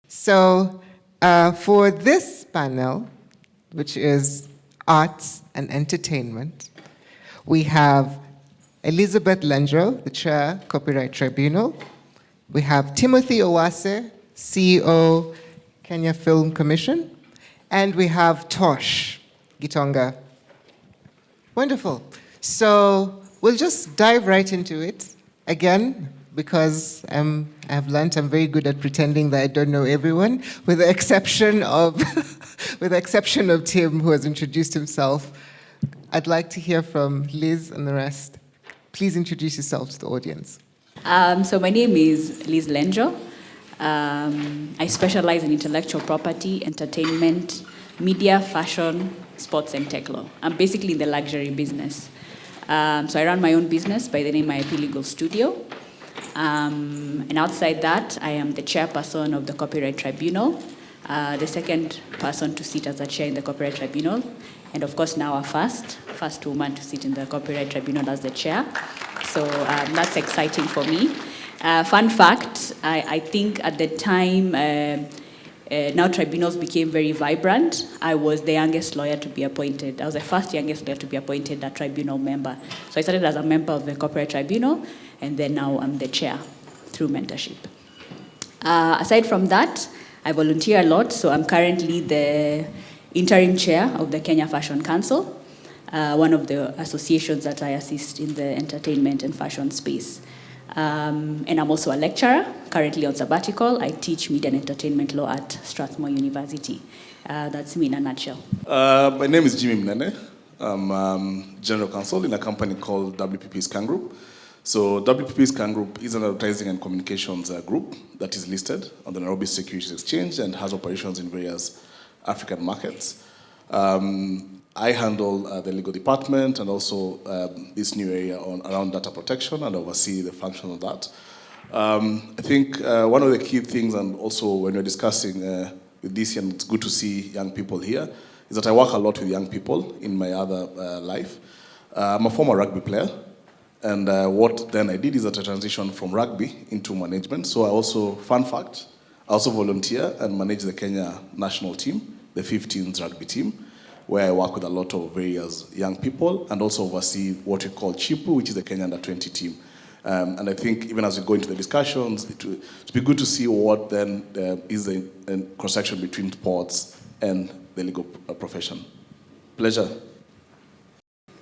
So for this panel, which is arts and entertainment, we have Elizabeth Lenjo, the chair, Copyright Tribunal. We have Timothy Owase, CEO, Kenya Film Commission. And we have Tosh Gitonga. Wonderful. So we'll just dive right into it. Again, because I've learned I'm very good at pretending that I don't know everyone, with the exception of, with the exception of Tim, who has introduced himself. I'd like to hear from Liz and the rest. Please introduce yourself to the audience. So my name is Liz Lenjo. I specialize in intellectual property, entertainment, media, fashion, sports, and tech law. I'm basically in the luxury business. So I run my own business by the name IP Legal Studio. And outside that, I am the chairperson of the Copyright Tribunal, the second person to sit as a chair in the Copyright Tribunal, and of course now a first woman to sit in the Copyright Tribunal as the chair. So that's exciting for me. Fun fact, I think at the time now tribunals became very vibrant, I was the youngest lawyer to be appointed. I was the first youngest lawyer to be appointed a tribunal member. So I started as a member of the Copyright Tribunal, and then now I'm the chair through mentorship. Aside from that, I volunteer a lot, so I'm currently the interim chair of the Kenya Fashion Council, one of the associations that I assist in the entertainment and fashion space. And I'm also a lecturer, currently on sabbatical. I teach media and entertainment law at Strathmore University. That's me in a nutshell. My name is Jimmy Mnene. I'm general counsel in a company called WPP Scan Group. So WPP Scan Group is an advertising and communications group that is listed on the Nairobi Securities Exchange and has operations in various African markets. I handle the legal department and also this new area around data protection and oversee the function of that. I think one of the key things, and also when we're discussing with DC, and it's good to see young people here, is that I work a lot with young people in my other life. I'm a former rugby player, and what then I did is that I transitioned from rugby into management. So I also, fun fact, I also volunteer and manage the Kenya national team, the 15s rugby team, where I work with a lot of various young people and also oversee what we call Chipu, which is the Kenya under-20 team. And I think even as we go into the discussions, it will be good to see what then is the cross-section between sports and the legal profession. Pleasure.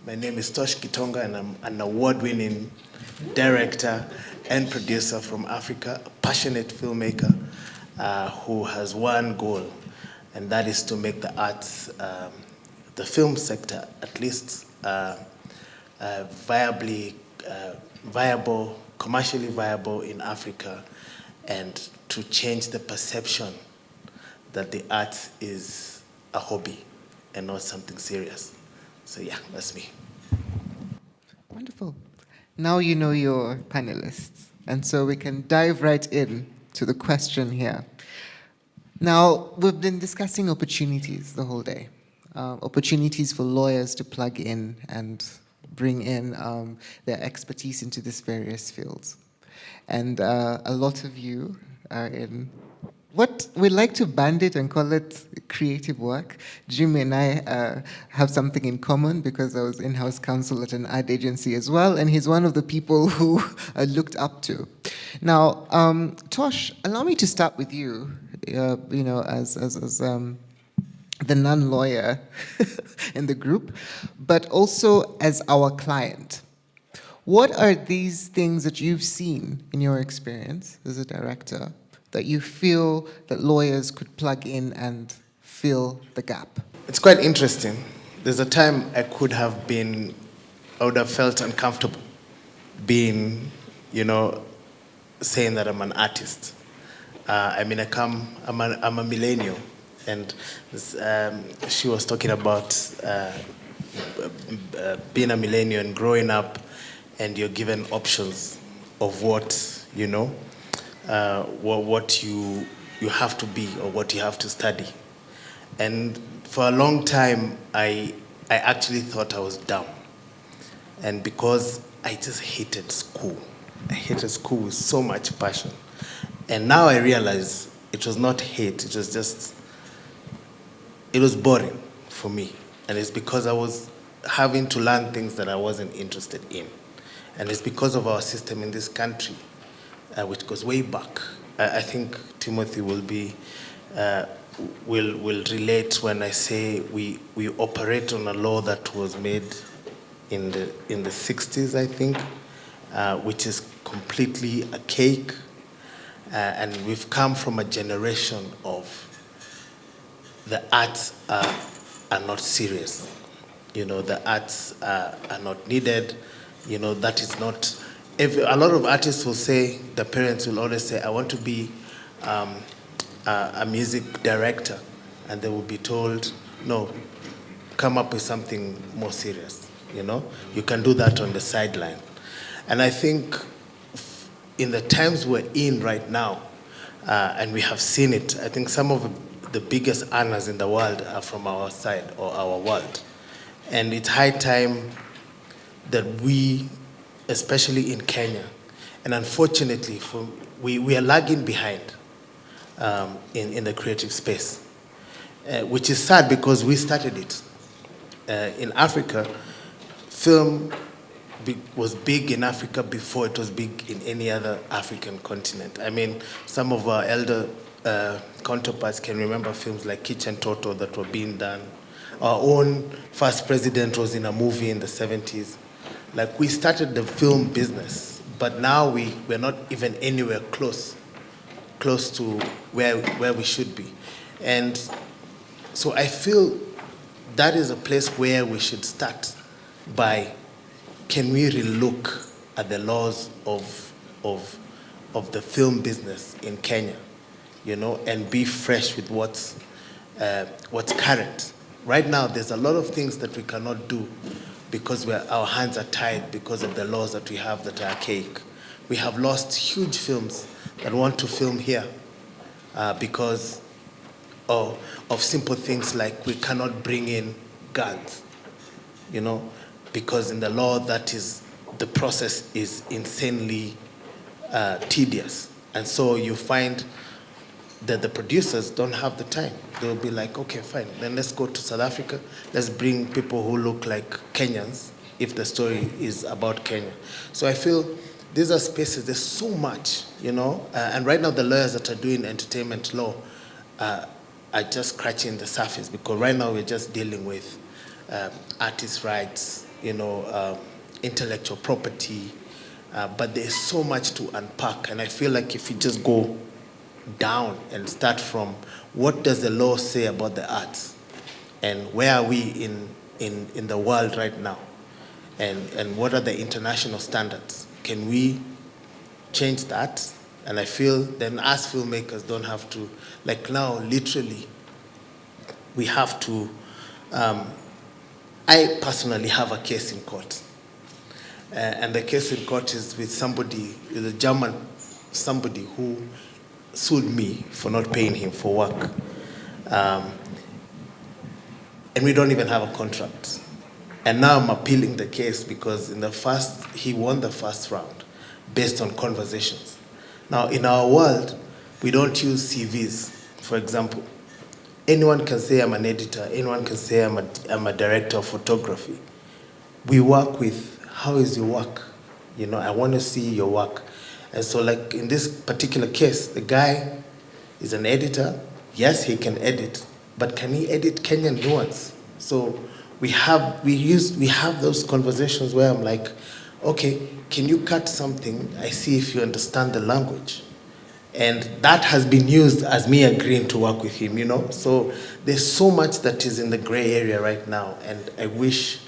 My name is Tosh Gitonga, and I'm an award-winning director and producer from Africa, a passionate filmmaker who has one goal, and that is to make the arts, the film sector, at least viable, commercially viable in Africa, and to change the perception that the arts is a hobby and not something serious. So yeah, that's me. Wonderful. Now you know your panelists, and so we can dive right in to the question here. Now, we've been discussing opportunities the whole day. Opportunities for lawyers to plug in and bring in their expertise into these various fields. And a lot of you are in what we like to band it and call it creative work. Jimmy and I have something in common because I was in-house counsel at an ad agency as well, and he's one of the people who I looked up to. Now, Tosh, allow me to start with you. You know, as the non-lawyer in the group, but also as our client. What are these things that you've seen in your experience as a director that you feel that lawyers could plug in and fill the gap? It's quite interesting. There's a time I would have felt uncomfortable being, saying that I'm an artist. I'm a millennial, and she was talking about being a millennial and growing up, and you're given options of what you have to be or what you have to study. And for a long time, I actually thought I was dumb, and because I just hated school. I hated school with so much passion. And now I realize It was not hate, it was just, it was boring for me. And it's because I was having to learn things that I wasn't interested in. And it's because of our system in this country, which goes way back. I think Timothy will be, will relate when I say we operate on a law that was made in the 60s, I think, which is completely archaic. And we've come from a generation of the arts are not serious. You know, the arts are not needed. You know, that is not, a lot of artists will say, the parents will always say, I want to be a music director. And they will be told, no, come up with something more serious, you know? You can do that on the sideline. And I think in the times we're in right now, and we have seen it, I think some of the biggest earners in the world are from our side or our world. And it's high time that we, especially in Kenya, and unfortunately, we are lagging behind in the creative space, which is sad because we started it. In Africa, film was big in Africa before it was big in any other African continent. I mean, some of our elder counterparts can remember films like Kitchen Toto that were being done. Our own first president was in a movie in the 70s. Like, we started the film business, but now we're not even anywhere close to where we should be. And so I feel that is a place where we should start by, can we relook at the laws of the film business in Kenya, you know, and be fresh with what's current. Right now, there's a lot of things that we cannot do because our hands are tied because of the laws that we have that are archaic. We have lost huge films that want to film here because of simple things like we cannot bring in guns, you know, because in the law the process is insanely tedious. And so you find that the producers don't have the time. They'll be like, okay, fine, then let's go to South Africa. Let's bring people who look like Kenyans if the story is about Kenya. So I feel these are spaces, there's so much, you know, and right now the lawyers that are doing entertainment law are just scratching the surface because right now we're just dealing with artist rights, you know, intellectual property, but there's so much to unpack. And I feel like if you just go down and start from what does the law say about the arts and where are we in the world right now and what are the international standards, can we change that? And I feel then us filmmakers don't have to, like now literally we have to, I personally have a case in court. And the case in court is with somebody, with a German, somebody who sued me for not paying him for work. And we don't even have a contract. And now I'm appealing the case because he won the first round based on conversations. Now in our world, we don't use CVs, for example. Anyone can say I'm an editor, anyone can say I'm a director of photography. We work with, how is your work? You know, I want to see your work. And so like in this particular case, the guy is an editor. Yes, he can edit, but can he edit Kenyan nuance? So we have those conversations where I'm like, okay, can you cut something? I see if you understand the language. And that has been used as me agreeing to work with him, you know? So there's so much that is in the gray area right now. And I wish,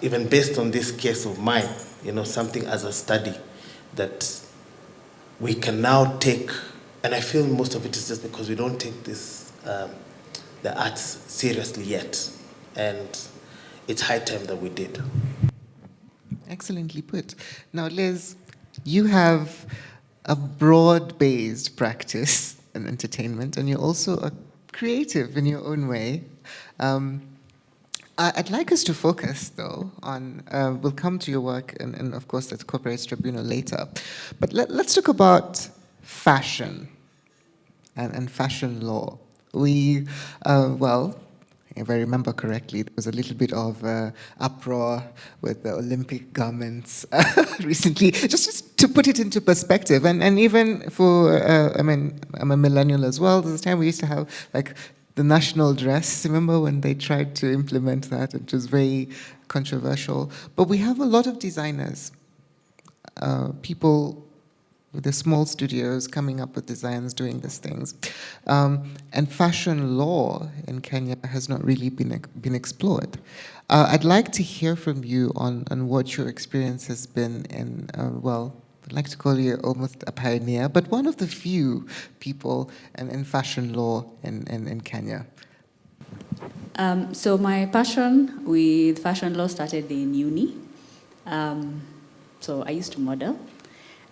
even based on this case of mine, you know, something as a study that we can now take, and I feel most of it is just because we don't take this, the arts seriously yet. And it's high time that we did. Excellently put. Now, Liz, you have a broad-based practice in entertainment, and you're also a creative in your own way. I'd like us to focus, though, on, we'll come to your work and of course, at Corporate Tribunal later. But let's talk about fashion and fashion law. We, well, if I remember correctly, there was a little bit of uproar with the Olympic garments recently, just to put it into perspective. And even for, I mean, I'm a millennial as well. There's a time we used to have like the national dress. Remember when they tried to implement that? It was very controversial. But we have a lot of designers, people with the small studios coming up with designs, doing these things. And fashion law in Kenya has not really been explored. I'd like to hear from you on what your experience has been in, well, I'd like to call you almost a pioneer, but one of the few people in fashion law in Kenya. So my passion with fashion law started in uni. So I used to model.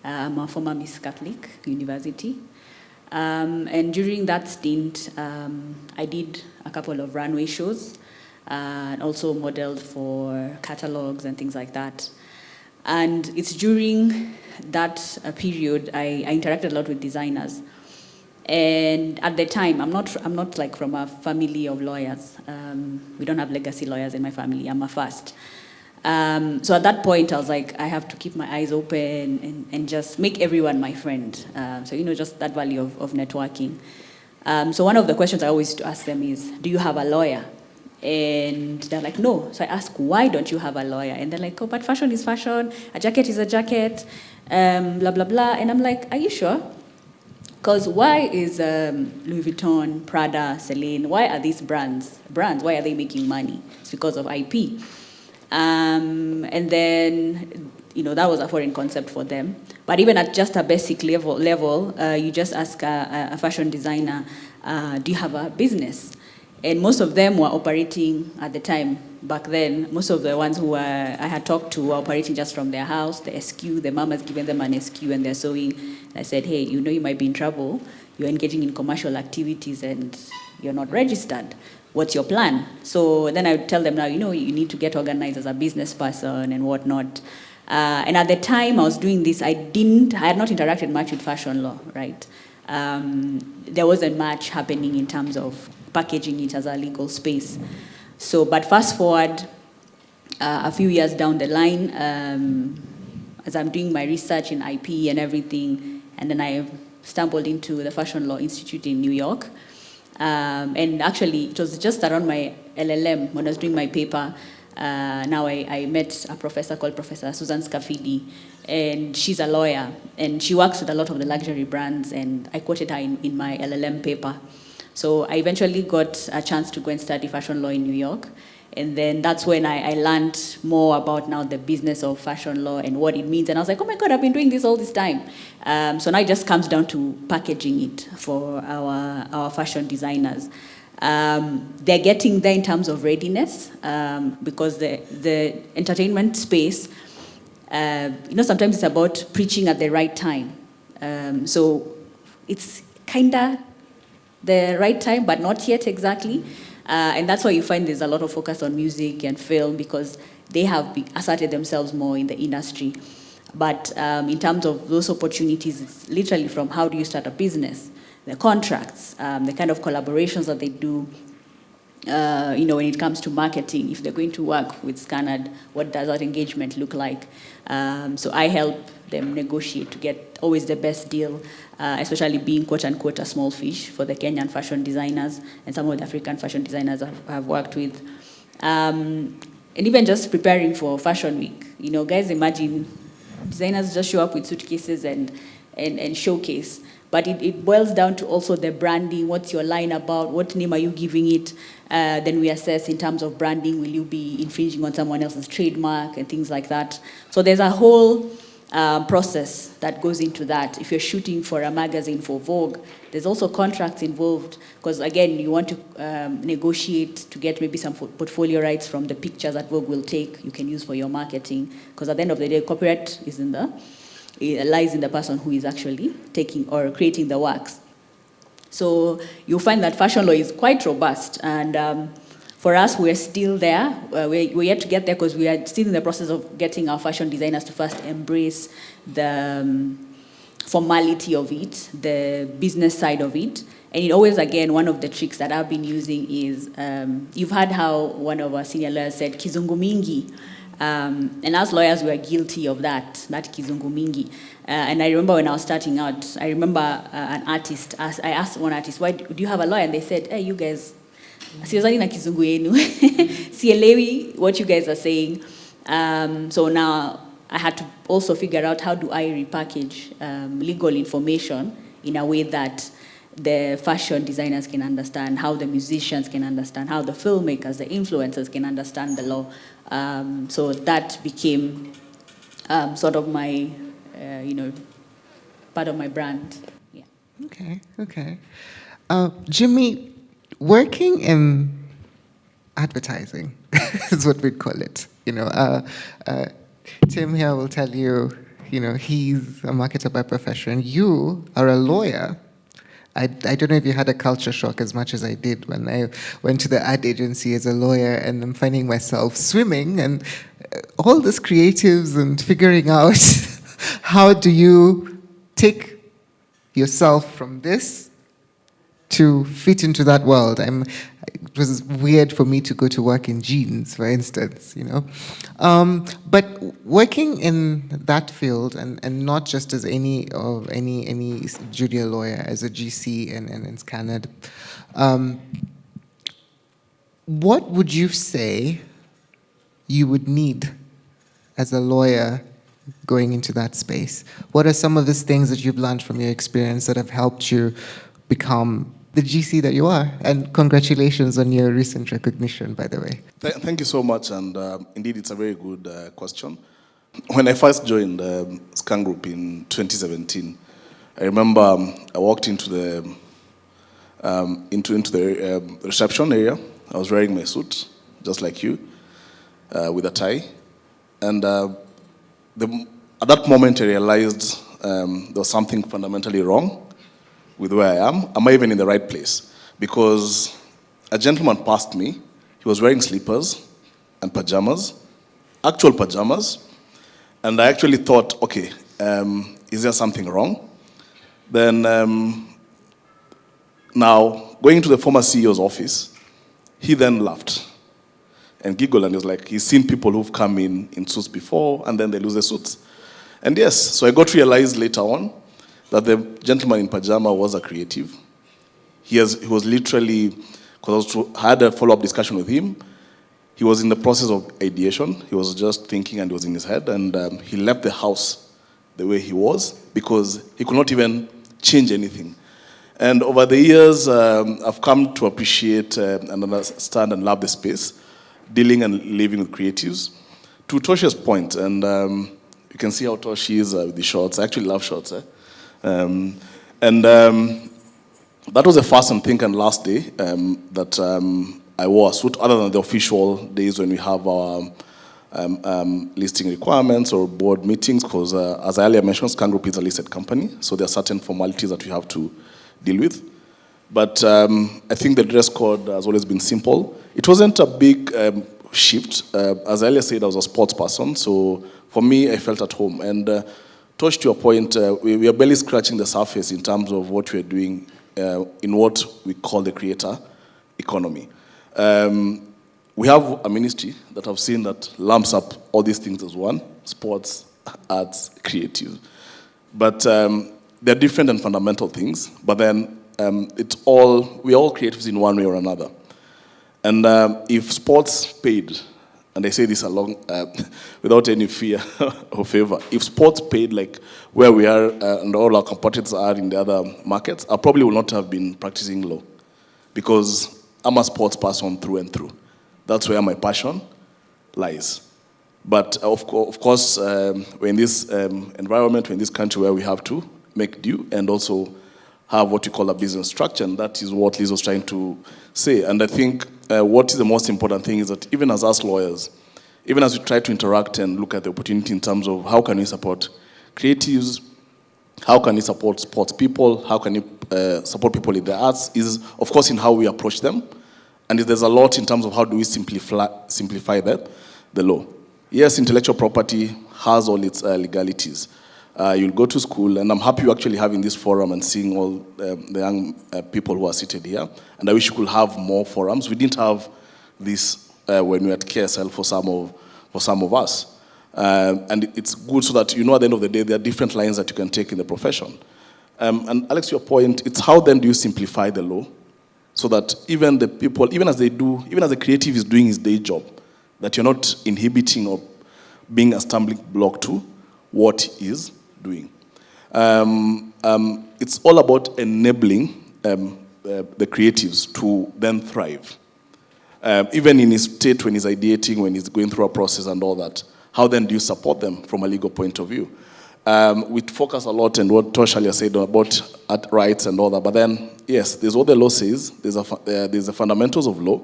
I'm a former Miss Catholic University. And during that stint, I did a couple of runway shows and also modeled for catalogs and things like that. And it's during that period I interacted a lot with designers. And at the time, I'm not like from a family of lawyers. We don't have legacy lawyers in my family. I'm a first. So at that point, I was like, I have to keep my eyes open and just make everyone my friend. So, just that value of networking. So one of the questions I always used to ask them is, do you have a lawyer? And they're like, no. So I ask, why don't you have a lawyer? And they're like, oh, but fashion is fashion. A jacket is a jacket. Blah, blah, blah. And I'm like, are you sure? Because why is Louis Vuitton, Prada, Celine, why are these brands? Why are they making money? It's because of IP. And then, that was a foreign concept for them. But even at just a basic level, you just ask a fashion designer, do you have a business? And most of them were operating at the time. Back then, most of the ones who I had talked to were operating just from their house, the SQ, the mom has given them an SQ and they're sewing. And I said, hey, you might be in trouble. You're engaging in commercial activities and you're not registered. What's your plan? So then I would tell them now, you need to get organized as a business person and whatnot. And at the time I was doing this, I had not interacted much with fashion law, right? There wasn't much happening in terms of packaging it as a legal space. So, but fast forward a few years down the line, as I'm doing my research in IP and everything, and then I stumbled into the Fashion Law Institute in New York. And actually, it was just around my LLM when I was doing my paper. Now I met a professor called Professor Susan Scafidi, and she's a lawyer, and she works with a lot of the luxury brands, and I quoted her in my LLM paper. So I eventually got a chance to go and study fashion law in New York, and then that's when I learned more about now the business of fashion law and what it means, and I was like, oh my God, I've been doing this all this time. So now it just comes down to packaging it for our fashion designers. They're getting there in terms of readiness, because the entertainment space, sometimes it's about preaching at the right time. So it's kind of the right time, but not yet exactly. And that's why you find there's a lot of focus on music and film, because they have asserted themselves more in the industry. But in terms of those opportunities, it's literally from how do you start a business, the contracts, the kind of collaborations that they do, when it comes to marketing, if they're going to work with Scanad, what does that engagement look like? So I help them negotiate to get always the best deal, especially being quote unquote a small fish for the Kenyan fashion designers and some of the African fashion designers I've worked with. And even just preparing for Fashion Week, guys, imagine designers just show up with suitcases and showcase. But it boils down to also the branding. What's your line about? What name are you giving it? Then we assess in terms of branding, will you be infringing on someone else's trademark and things like that. So there's a whole process that goes into that. If you're shooting for a magazine for Vogue, there's also contracts involved, because again, you want to negotiate to get maybe some portfolio rights from the pictures that Vogue will take, you can use for your marketing, because at the end of the day, copyright is it lies in the person who is actually taking or creating the works. So you'll find that fashion law is quite robust, and for us, we're still there. We're yet to get there because we are still in the process of getting our fashion designers to first embrace the formality of it, the business side of it. And it always, again, one of the tricks that I've been using is, you've heard how one of our senior lawyers said, kizungu mingi. And as lawyers, we are guilty of that kizungu mingi. And I remember when I was starting out, I remember an artist, I asked one artist, why do you have a lawyer? And they said, hey, you guys, siwazani na kizungu yenu. Sielewi what you guys are saying. So now I had to also figure out how do I repackage legal information in a way that the fashion designers can understand, how the musicians can understand, how the filmmakers, the influencers can understand the law. So that became sort of my, part of my brand. Yeah. Okay. Jimmy, working in advertising is what we'd call it. Tim here will tell you, he's a marketer by profession. You are a lawyer. I don't know if you had a culture shock as much as I did when I went to the ad agency as a lawyer, and I'm finding myself swimming and all these creatives and figuring out how do you take yourself from this to fit into that world. It was weird for me to go to work in jeans, for instance, But working in that field and not just as any junior lawyer, as a GC in Scanad, what would you say you would need as a lawyer going into that space? What are some of these things that you've learned from your experience that have helped you become the GC that you are? And congratulations on your recent recognition, by the way. Thank you so much, and indeed it's a very good question. When I first joined Scan Group in 2017, I remember I walked into the reception area. I was wearing my suit, just like you, with a tie. And at that moment I realized there was something fundamentally wrong with where I am. Am I even in the right place? Because a gentleman passed me. He was wearing slippers and pajamas, actual pajamas. And I actually thought, okay, is there something wrong? Then now, going to the former CEO's office, he then laughed and giggled, and he was like, he's seen people who've come in suits before, and then they lose their suits. And yes, so I got to realize later on that the gentleman in pajama was a creative. He was literally, because I had a follow-up discussion with him, he was in the process of ideation. He was just thinking, and it was in his head, and he left the house the way he was because he could not even change anything. And over the years, I've come to appreciate and understand and love the space, dealing and living with creatives. To Toshia's point, and you can see how Toshi is with the shorts. I actually love shorts. That was the first and think and last day that I wore a suit, other than the official days when we have our listing requirements or board meetings, because as I earlier mentioned, Scan Group is a listed company, so there are certain formalities that we have to deal with. But I think the dress code has always been simple. It wasn't a big shift. As I earlier said, I was a sports person, so for me, I felt at home. And Tosh, to your point, we are barely scratching the surface in terms of what we're doing in what we call the creator economy. We have a ministry that I've seen that lumps up all these things as one: sports, arts, creative. But they're different and fundamental things, but then we're all creatives in one way or another. And if sports paid, and I say this along without any fear or favor, if sports paid like where we are and all our competitors are in the other markets, I probably would not have been practicing law, because I'm a sports person through and through. That's where my passion lies. But of course, we're in this environment, we're in this country where we have to make do and also have what you call a business structure, and that is what Liz was trying to say. And I think what is the most important thing is that even as us lawyers, even as we try to interact and look at the opportunity in terms of how can we support creatives, how can we support sports people, how can we support people in the arts, is of course in how we approach them. And there's a lot in terms of how do we simplify the law. Yes, intellectual property has all its legalities. You'll go to school, and I'm happy you're actually having this forum and seeing all the young people who are seated here. And I wish we could have more forums. We didn't have this when we were at KSL for some of us. And it's good so that, at the end of the day, there are different lines that you can take in the profession. And Alex, your point, it's how then do you simplify the law so that even the people, even as the creative is doing his day job, that you're not inhibiting or being a stumbling block to what he is doing. It's all about enabling the creatives to then thrive. Even in his state when he's ideating, when he's going through a process and all that, how then do you support them from a legal point of view? We focus a lot on what Tosh earlier said about art rights and all that, but then, yes, there's what the law says, there's the fundamentals of law,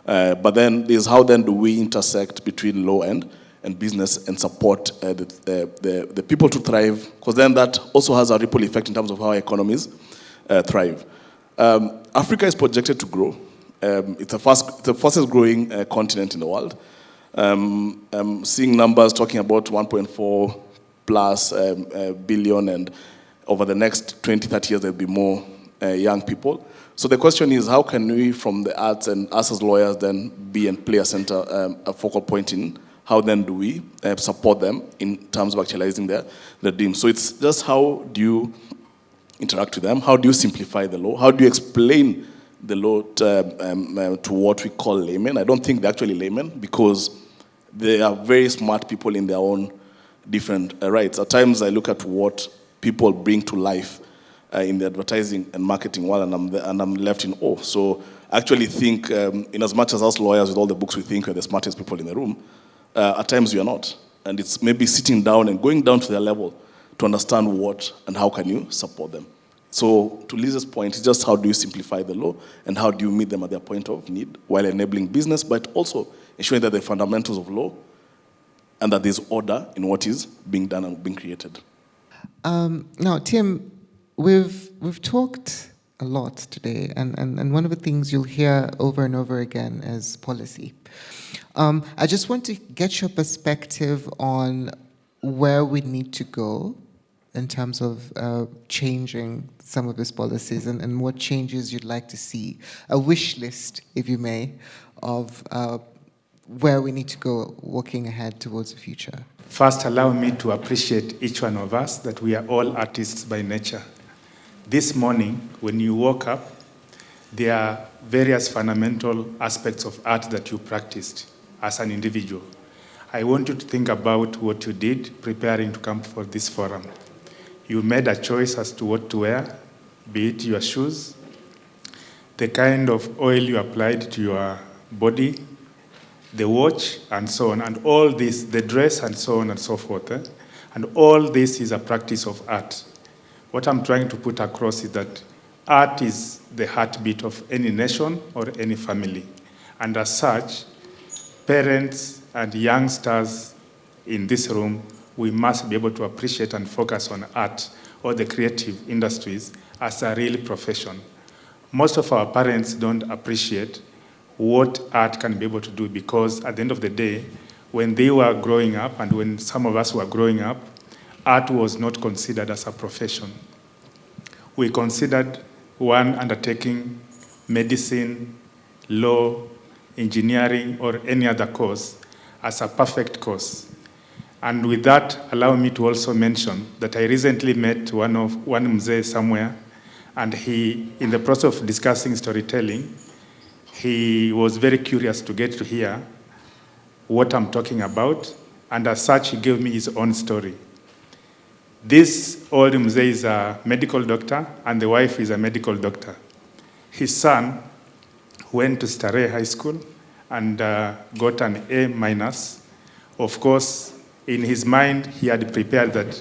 but then there's how then do we intersect between law and business and support the people to thrive, because then that also has a ripple effect in terms of how economies thrive. Africa is projected to grow. It's the fastest growing continent in the world. Seeing numbers talking about 1.4 plus billion, and over the next 20, 30 years, there'll be more young people. So the question is, how can we, from the arts and us as lawyers, then be and play a focal point in how then do we support them in terms of actualizing their dreams? So it's just how do you interact with them? How do you simplify the law? How do you explain the law to what we call laymen? I don't think they're actually laymen, because they are very smart people in their own different rights. At times I look at what people bring to life in the advertising and marketing world, and I'm left in awe. So I actually think, in as much as us lawyers with all the books we think we're the smartest people in the room, at times we are not. And it's maybe sitting down and going down to their level to understand what and how can you support them. So to Liz's point, it's just how do you simplify the law and how do you meet them at their point of need while enabling business, but also ensuring that the fundamentals of law and that there's order in what is being done and being created. Now, Tim, we've talked a lot today, and one of the things you'll hear over and over again is policy. I just want to get your perspective on where we need to go in terms of changing some of these policies and what changes you'd like to see. A wish list, if you may, of where we need to go walking ahead towards the future. First, allow me to appreciate each one of us that we are all artists by nature. This morning, when you woke up, there are various fundamental aspects of art that you practiced as an individual. I want you to think about what you did preparing to come for this forum. You made a choice as to what to wear, be it your shoes, the kind of oil you applied to your body, the watch, and so on, and all this, the dress, and so on and so forth. And all this is a practice of art. What I'm trying to put across is that art is the heartbeat of any nation or any family. And as such, parents and youngsters in this room, we must be able to appreciate and focus on art or the creative industries as a real profession. Most of our parents don't appreciate what art can be able to do, because at the end of the day, when they were growing up and when some of us were growing up, art was not considered as a profession. We considered one undertaking medicine, law, engineering, or any other course as a perfect course. And with that, allow me to also mention that I recently met one mzee somewhere, and he, in the process of discussing storytelling, he was very curious to get to hear what I'm talking about, and as such, he gave me his own story. This old mzee is a medical doctor, and the wife is a medical doctor. His son went to Starehe High School and got an A-. Of course, in his mind, he had prepared that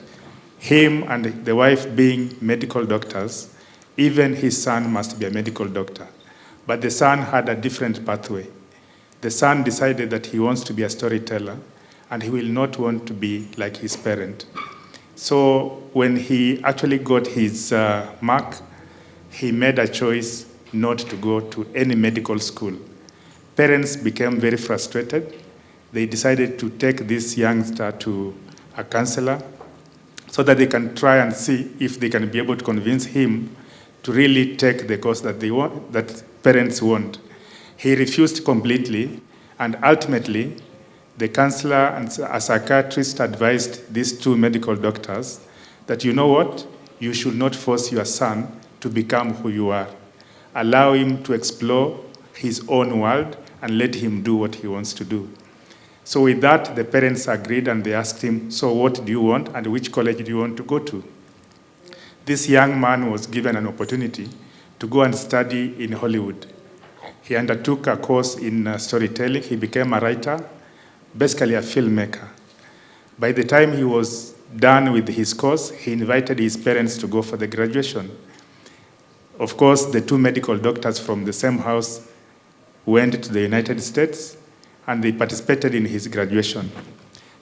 him and the wife being medical doctors, even his son must be a medical doctor. But the son had a different pathway. The son decided that he wants to be a storyteller, and he will not want to be like his parent. So when he actually got his mark, he made a choice not to go to any medical school. Parents became very frustrated. They decided to take this youngster to a counselor so that they can try and see if they can be able to convince him to really take the course that they want, that parents want. He refused completely, and ultimately, the counselor and a psychiatrist advised these two medical doctors that, you know what, you should not force your son to become who you are. Allow him to explore his own world and let him do what he wants to do. So with that, the parents agreed and they asked him, so what do you want and which college do you want to go to? This young man was given an opportunity to go and study in Hollywood. He undertook a course in storytelling. He became a writer, basically a filmmaker. By the time he was done with his course, he invited his parents to go for the graduation. Of course, the two medical doctors from the same house went to the United States and they participated in his graduation.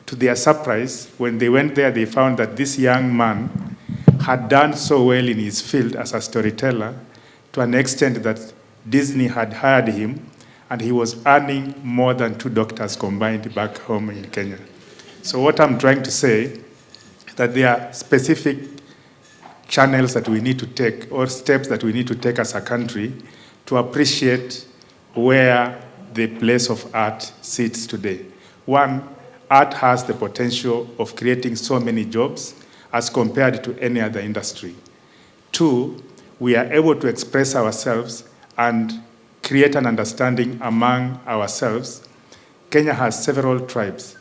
To their surprise, when they went there, they found that this young man had done so well in his field as a storyteller to an extent that Disney had hired him and he was earning more than two doctors combined back home in Kenya. So what I'm trying to say, that there are specific channels that we need to take or steps that we need to take as a country to appreciate where the place of art sits today. One, art has the potential of creating so many jobs as compared to any other industry. Two, we are able to express ourselves and create an understanding among ourselves. Kenya has several tribes.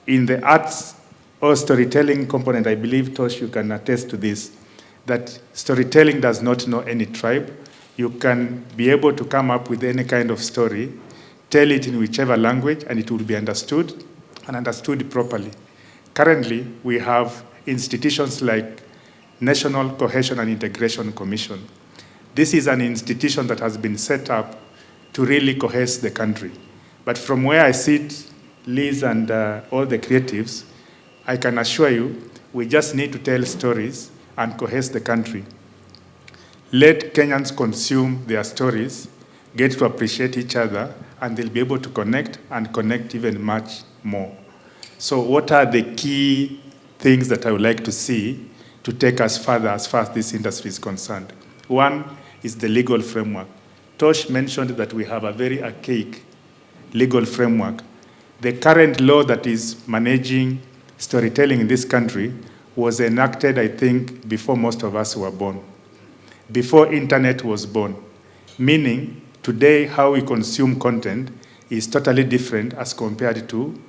In the arts or storytelling component, I believe, Tosh, you can attest to this, that storytelling does not know any tribe. You can be able to come up with any kind of story, tell it in whichever language, and it will be understood and understood properly. Currently, we have institutions like National Cohesion and Integration Commission. This is an institution that has been set up to really cohese the country. But from where I sit, Liz and all the creatives, I can assure you, we just need to tell stories and cohese the country. Let Kenyans consume their stories, get to appreciate each other, and they'll be able to connect and connect even much more. So what are the key things that I would like to see to take us further as far as this industry is concerned? One is the legal framework. Tosh mentioned that we have a very archaic legal framework. The current law that is managing storytelling in this country was enacted, I think, before most of us were born, before internet was born, meaning today how we consume content is totally different as compared to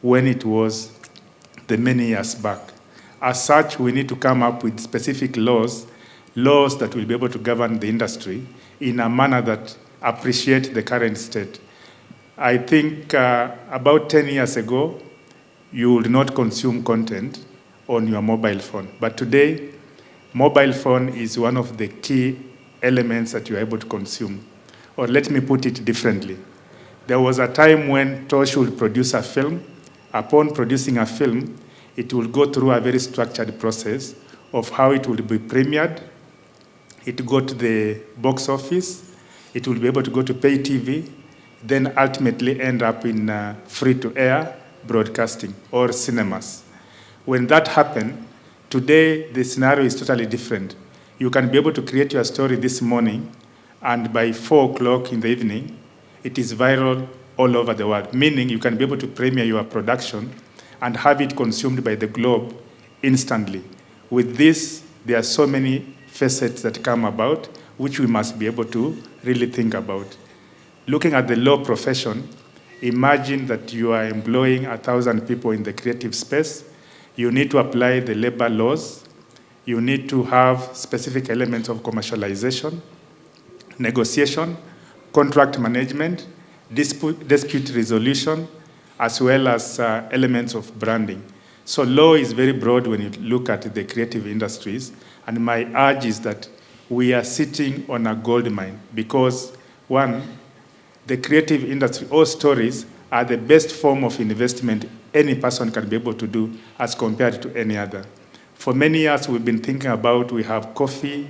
when it was the many years back. As such, we need to come up with specific laws that will be able to govern the industry in a manner that appreciate the current state. I think about 10 years ago, you would not consume content on your mobile phone. But today, mobile phone is one of the key elements that you're able to consume. Or let me put it differently. There was a time when Tosh would produce a film. Upon producing a film, it will go through a very structured process of how it will be premiered. It will go to the box office. It will be able to go to pay TV, then ultimately end up in free-to-air broadcasting or cinemas. When that happened, today the scenario is totally different. You can be able to create your story this morning, and by 4 o'clock in the evening, it is viral all over the world, meaning you can be able to premiere your production and have it consumed by the globe instantly. With this, there are so many facets that come about, which we must be able to really think about. Looking at the law profession, imagine that you are employing 1,000 people in the creative space. You need to apply the labor laws. You need to have specific elements of commercialization, negotiation, contract management, dispute resolution, as well as elements of branding. So law is very broad when you look at the creative industries, and my urge is that we are sitting on a gold mine because, one, the creative industry, all stories are the best form of investment any person can be able to do as compared to any other. For many years, we've been thinking about we have coffee,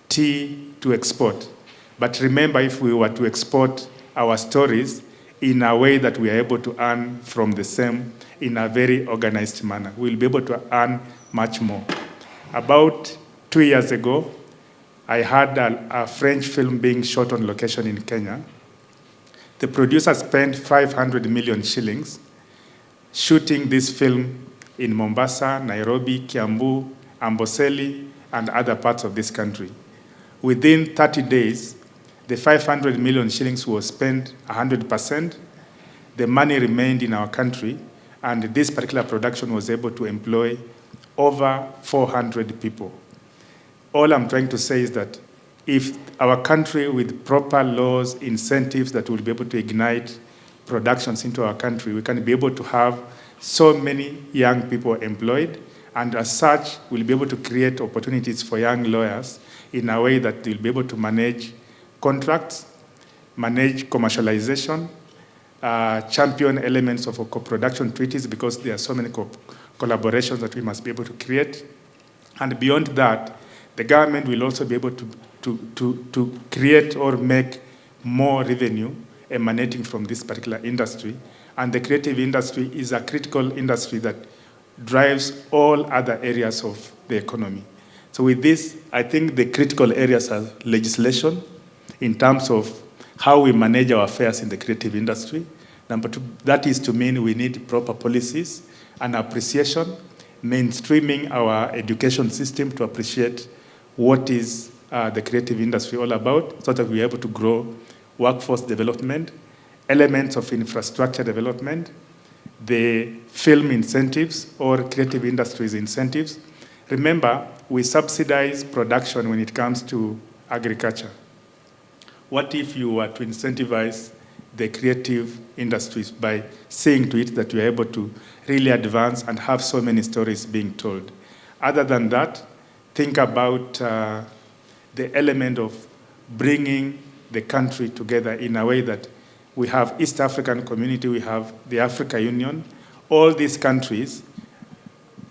tea to export. But remember, if we were to export our stories in a way that we are able to earn from the same in a very organized manner. We'll be able to earn much more. About 2 years ago, I had a French film being shot on location in Kenya. The producer spent 500 million shillings shooting this film in Mombasa, Nairobi, Kiambu, Amboseli, and other parts of this country. Within 30 days, the 500 million shillings was spent 100%. The money remained in our country, and this particular production was able to employ over 400 people. All I'm trying to say is that if our country, with proper laws, incentives that will be able to ignite productions into our country, we can be able to have so many young people employed, and as such, we'll be able to create opportunities for young lawyers in a way that they'll be able to manage contracts, manage commercialization, champion elements of co-production treaties, because there are so many collaborations that we must be able to create. And beyond that, the government will also be able to create or make more revenue emanating from this particular industry. And the creative industry is a critical industry that drives all other areas of the economy. So with this, I think the critical areas are legislation in terms of how we manage our affairs in the creative industry. Number two, that is to mean we need proper policies and appreciation, mainstreaming our education system to appreciate what is the creative industry all about, so that we are able to grow workforce development, elements of infrastructure development, the film incentives or creative industries incentives. Remember, we subsidize production when it comes to agriculture. What if you were to incentivize the creative industries by seeing to it that you are able to really advance and have so many stories being told? Other than that, think about the element of bringing the country together in a way that we have East African Community, we have the Africa Union. All these countries,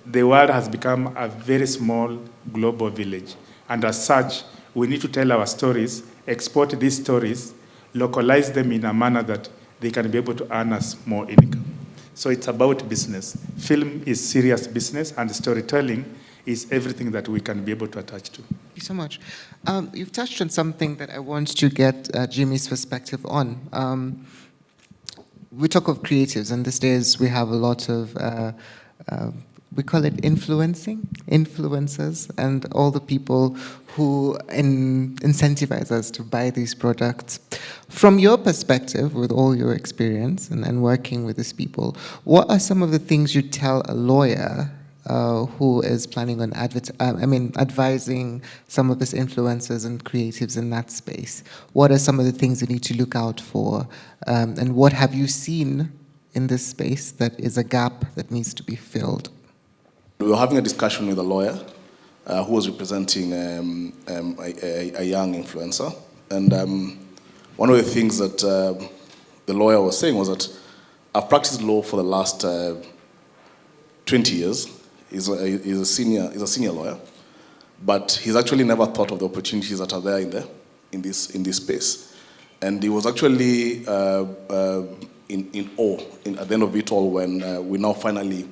the world has become a very small global village. And as such, we need to tell our stories, export these stories, localize them in a manner that they can be able to earn us more income. So it's about business. Film is serious business, and storytelling is everything that we can be able to attach to. Thank you so much. You've touched on something that I want to get Jimmy's perspective on. We talk of creatives, and these days we have a lot of, we call it influencers, and all the people who incentivize us to buy these products. From your perspective, with all your experience and working with these people, what are some of the things you tell a lawyer who is planning on advising some of these influencers and creatives in that space? What are some of the things you need to look out for? And what have you seen in this space that is a gap that needs to be filled? We were having a discussion with a lawyer who was representing a young influencer. And one of the things that the lawyer was saying was that I've practiced law for the last 20 years. He's a senior lawyer, but he's actually never thought of the opportunities that are there in this space. And he was actually in awe at the end of it all when we now finally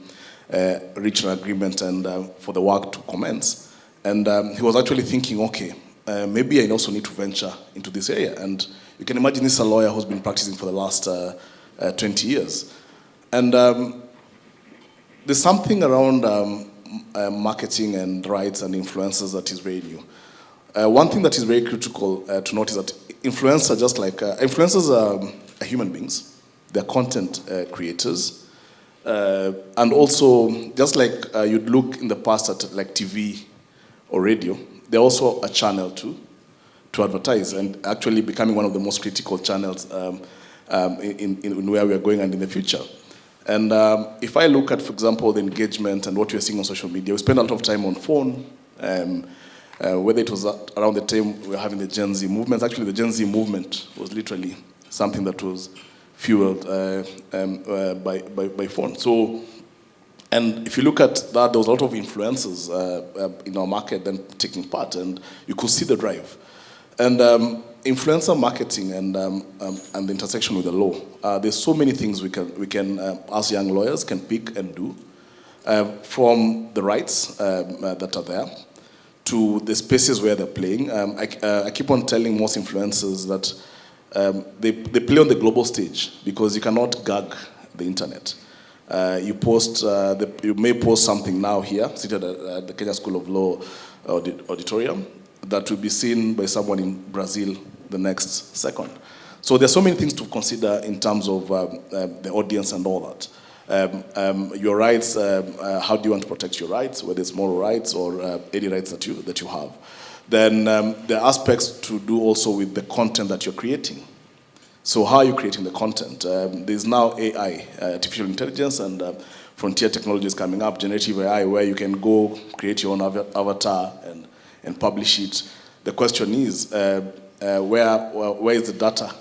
reached an agreement and for the work to commence. And he was actually thinking, okay, maybe I also need to venture into this area. And you can imagine this is a lawyer who's been practicing for the last 20 years. And there's something around marketing and rights and influencers that is very new. One thing that is very critical to note is that influencers are human beings. They're content creators. And also, just like you'd look in the past at like TV or radio, they're also a channel to advertise, and actually becoming one of the most critical channels in where we are going and in the future. And if I look at, for example, the engagement and what we're seeing on social media, we spend a lot of time on phone, whether it was around the time we were having the Gen Z movement. Actually, the Gen Z movement was literally something that was fueled by phone. So, and if you look at that, there was a lot of influencers in our market then taking part, and you could see the drive. And influencer marketing and the intersection with the law. There's so many things we can as young lawyers can pick and do, from the rights that are there to the spaces where they're playing. I keep on telling most influencers that they play on the global stage because you cannot gag the internet. You may post something now here, seated at the Kenya School of Law auditorium, that will be seen by someone in Brazil the next second. So there's so many things to consider in terms of the audience and all that. Your rights, how do you want to protect your rights, whether it's moral rights or any rights that you have. Then there are aspects to do also with the content that you're creating. So how are you creating the content? There's now AI, artificial intelligence, and frontier technologies coming up, generative AI, where you can go create your own avatar and publish it. The question is, where is the data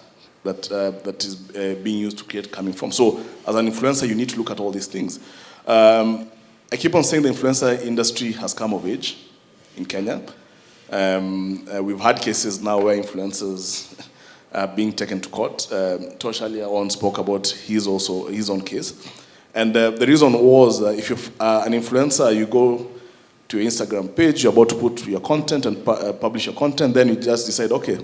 that is being used to create coming from? So as an influencer, you need to look at all these things. I keep on saying the influencer industry has come of age in Kenya. We've had cases now where influencers are being taken to court. Tosh earlier on spoke about his own case. And the reason was if you're an influencer, you go to your Instagram page, you're about to put your content and publish your content, then you just decide, okay,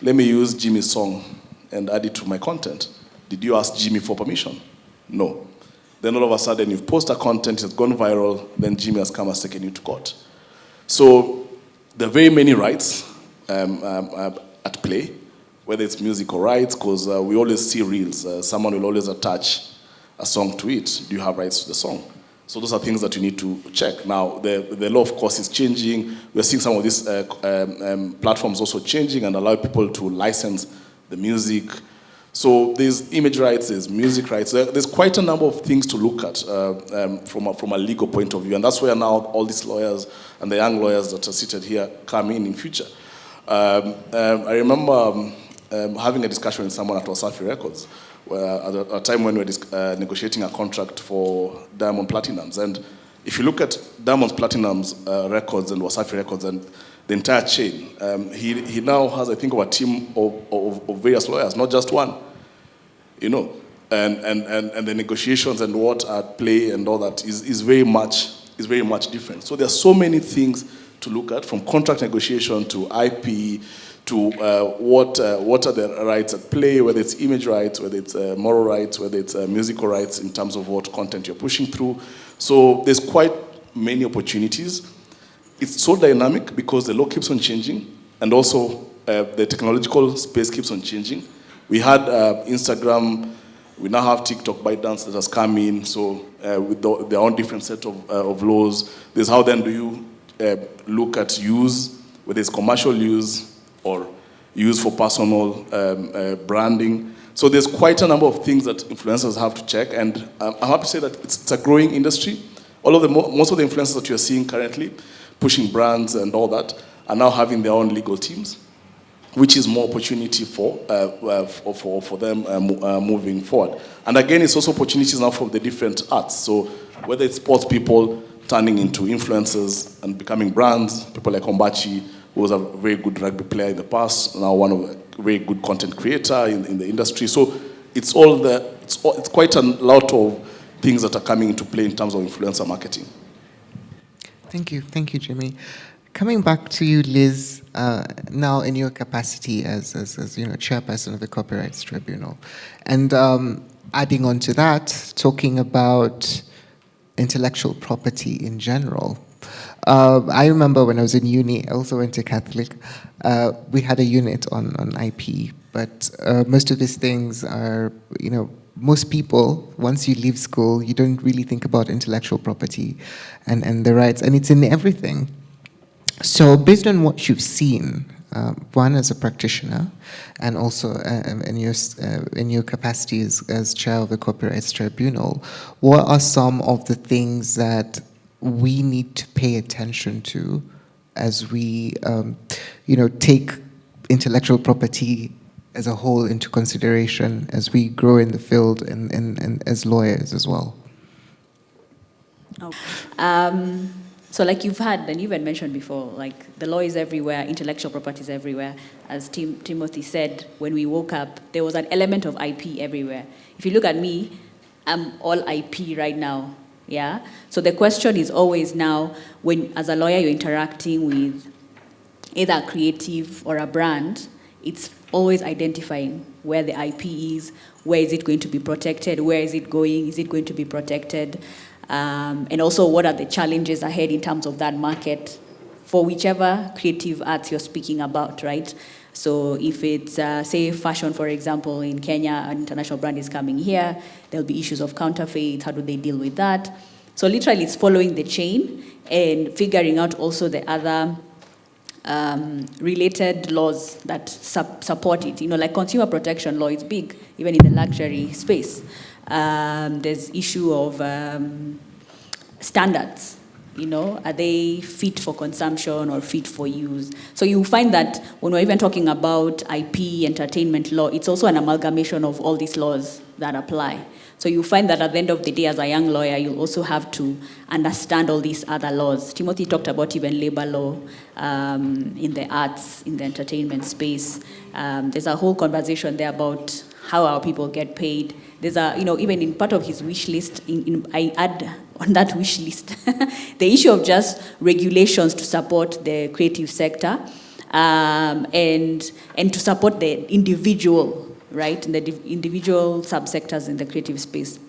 let me use Jimmy's song and add it to my content. Did you ask Jimmy for permission? No. Then all of a sudden you've posted content, it's gone viral, then Jimmy has come and taken you to court. So there are very many rights at play, whether it's musical rights, because we always see reels. Someone will always attach a song to it. Do you have rights to the song? So those are things that you need to check. Now, the law, of course, is changing. We're seeing some of these platforms also changing and allow people to license the music. So there's image rights, there's music rights. There's quite a number of things to look at from a legal point of view. And that's where now all these lawyers and the young lawyers that are seated here come in future. I remember having a discussion with someone at Wasafi Records, where at a time when we were negotiating a contract for Diamond Platinums. And if you look at Diamond Platinum's records and Wasafi Records and the entire chain, he now has, I think, a team of various lawyers, not just one, you know. And the negotiations and what at play and all that is very much different. So there are so many things to look at, from contract negotiation to IP, to what are the rights at play, whether it's image rights, whether it's moral rights, whether it's musical rights in terms of what content you're pushing through. So there's quite many opportunities. It's so dynamic because the law keeps on changing, and also the technological space keeps on changing. We had Instagram, we now have TikTok, ByteDance that has come in, so with their own different set of laws. There's how then do you look at use, whether it's commercial use or use for personal branding. So there's quite a number of things that influencers have to check, and I'm happy to say that it's a growing industry. Most of the influencers that you're seeing currently, pushing brands and all that, are now having their own legal teams, which is more opportunity for them moving forward. And again, it's also opportunities now for the different arts. So whether it's sports people turning into influencers and becoming brands, people like Ombachi, who was a very good rugby player in the past, now one of a very good content creator in the industry. So it's quite a lot of things that are coming into play in terms of influencer marketing. Thank you, Jimmy. Coming back to you, Liz, now in your capacity as chairperson of the Copyrights Tribunal, and adding on to that, talking about intellectual property in general. I remember when I was in uni, I also went to Catholic, we had a unit on IP, but most of these things are, most people, once you leave school, you don't really think about intellectual property and the rights, and it's in everything. So based on what you've seen, one as a practitioner, and also in your capacity as chair of the Copyrights Tribunal, what are some of the things that we need to pay attention to as we, take intellectual property as a whole into consideration as we grow in the field and as lawyers as well? So like you've had, and you even mentioned before, like the law is everywhere, intellectual property is everywhere. As Timothy said, when we woke up, there was an element of IP everywhere. If you look at me, I'm all IP right now, yeah? So the question is always now, when as a lawyer you're interacting with either a creative or a brand, it's always identifying where the IP is, where is it going to be protected, where is it going, is it going to be protected, and also what are the challenges ahead in terms of that market for whichever creative arts you're speaking about, right? So if it's, say, fashion, for example, in Kenya, an international brand is coming here, there'll be issues of counterfeit, how do they deal with that? So literally it's following the chain and figuring out also the other related laws that support it. You know, like consumer protection law is big, even in the luxury space. There's issue of standards. You know, are they fit for consumption or fit for use? So you find that when we're even talking about IP, entertainment law, it's also an amalgamation of all these laws that apply. So you find that at the end of the day, as a young lawyer, you'll also have to understand all these other laws. Timothy talked about even labor law in the arts, in the entertainment space. There's a whole conversation there about how our people get paid. There's a, you know, even in part of his wish list, I add on that wish list, the issue of just regulations to support the creative sector and to support the individual, right, and the individual subsectors in the creative space.